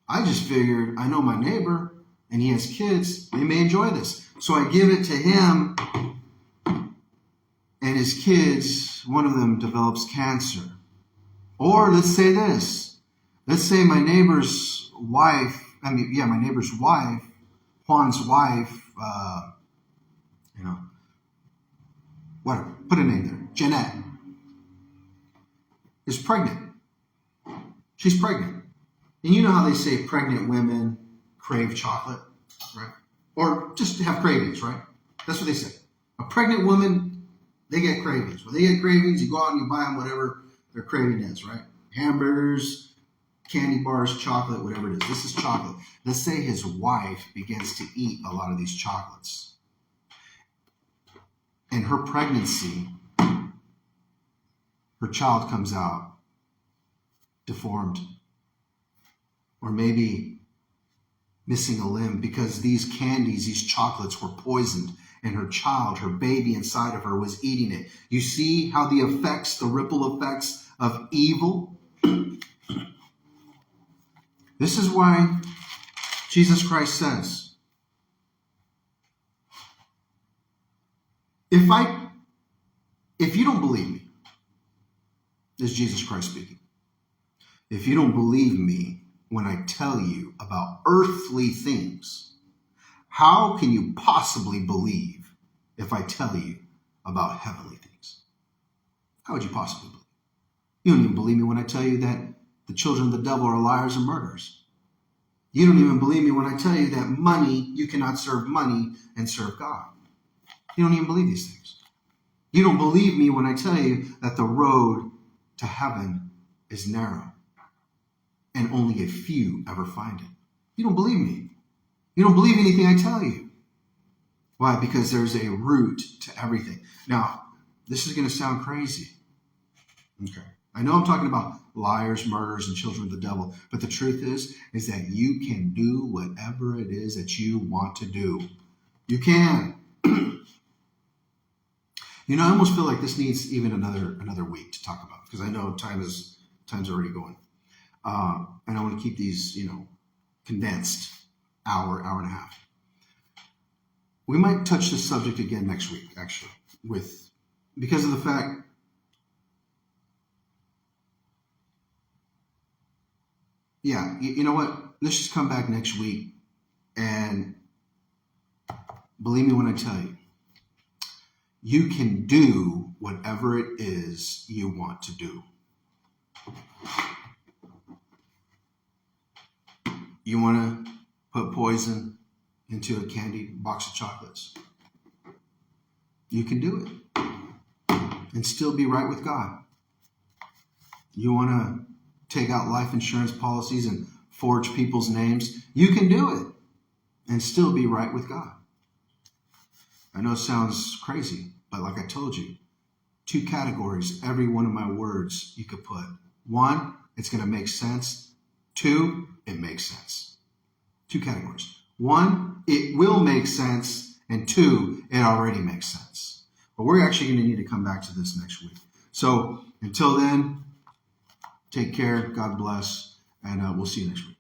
I just figured, I know my neighbor and he has kids. They may enjoy this. So I give it to him and his kids, one of them develops cancer. Or let's say this. Let's say my neighbor's wife, my neighbor's wife, Juan's wife, whatever, put a name there, Jeanette, is pregnant. She's pregnant. And you know how they say pregnant women crave chocolate, right? Or just have cravings, right? That's what they say. A pregnant woman They get cravings. When they get cravings, you go out and you buy them whatever their craving is, right? Hamburgers, candy bars, chocolate, whatever it is. This is chocolate. Let's say his wife begins to eat a lot of these chocolates. In her pregnancy, her child comes out deformed, or maybe missing a limb because these candies, these chocolates were poisoned, and her child, her baby inside of her, was eating it. You see how the effects, the ripple effects of evil? This is why Jesus Christ says, if you don't believe me, this is Jesus Christ speaking. If you don't believe me when I tell you about earthly things, how can you possibly believe if I tell you about heavenly things? How would you possibly believe? You don't even believe me when I tell you that the children of the devil are liars and murderers. You don't even believe me when I tell you that money, you cannot serve money and serve God. You don't even believe these things. You don't believe me when I tell you that the road to heaven is narrow and only a few ever find it. You don't believe me. You don't believe anything I tell you. Why? Because there's a root to everything. Now, this is going to sound crazy. Okay. I know I'm talking about liars, murderers, and children of the devil, but the truth is that you can do whatever it is that you want to do. You can. You know, I almost feel like this needs even another week to talk about, because I know time's already going. And I want to keep these, condensed hour and a half. We might touch this subject again next week, actually, because of the fact, you know what? Let's just come back next week, and believe me when I tell you, you can do whatever it is you want to do. You want to put poison into a candy box of chocolates? You can do it and still be right with God. You want to take out life insurance policies and forge people's names? You can do it and still be right with God. I know it sounds crazy, but like I told you, 2 categories, every one of my words you could put. 1, it's going to make sense. 2, it makes sense. 2 categories. 1, it will make sense. And 2, it already makes sense. But we're actually going to need to come back to this next week. So until then, take care. God bless. And we'll see you next week.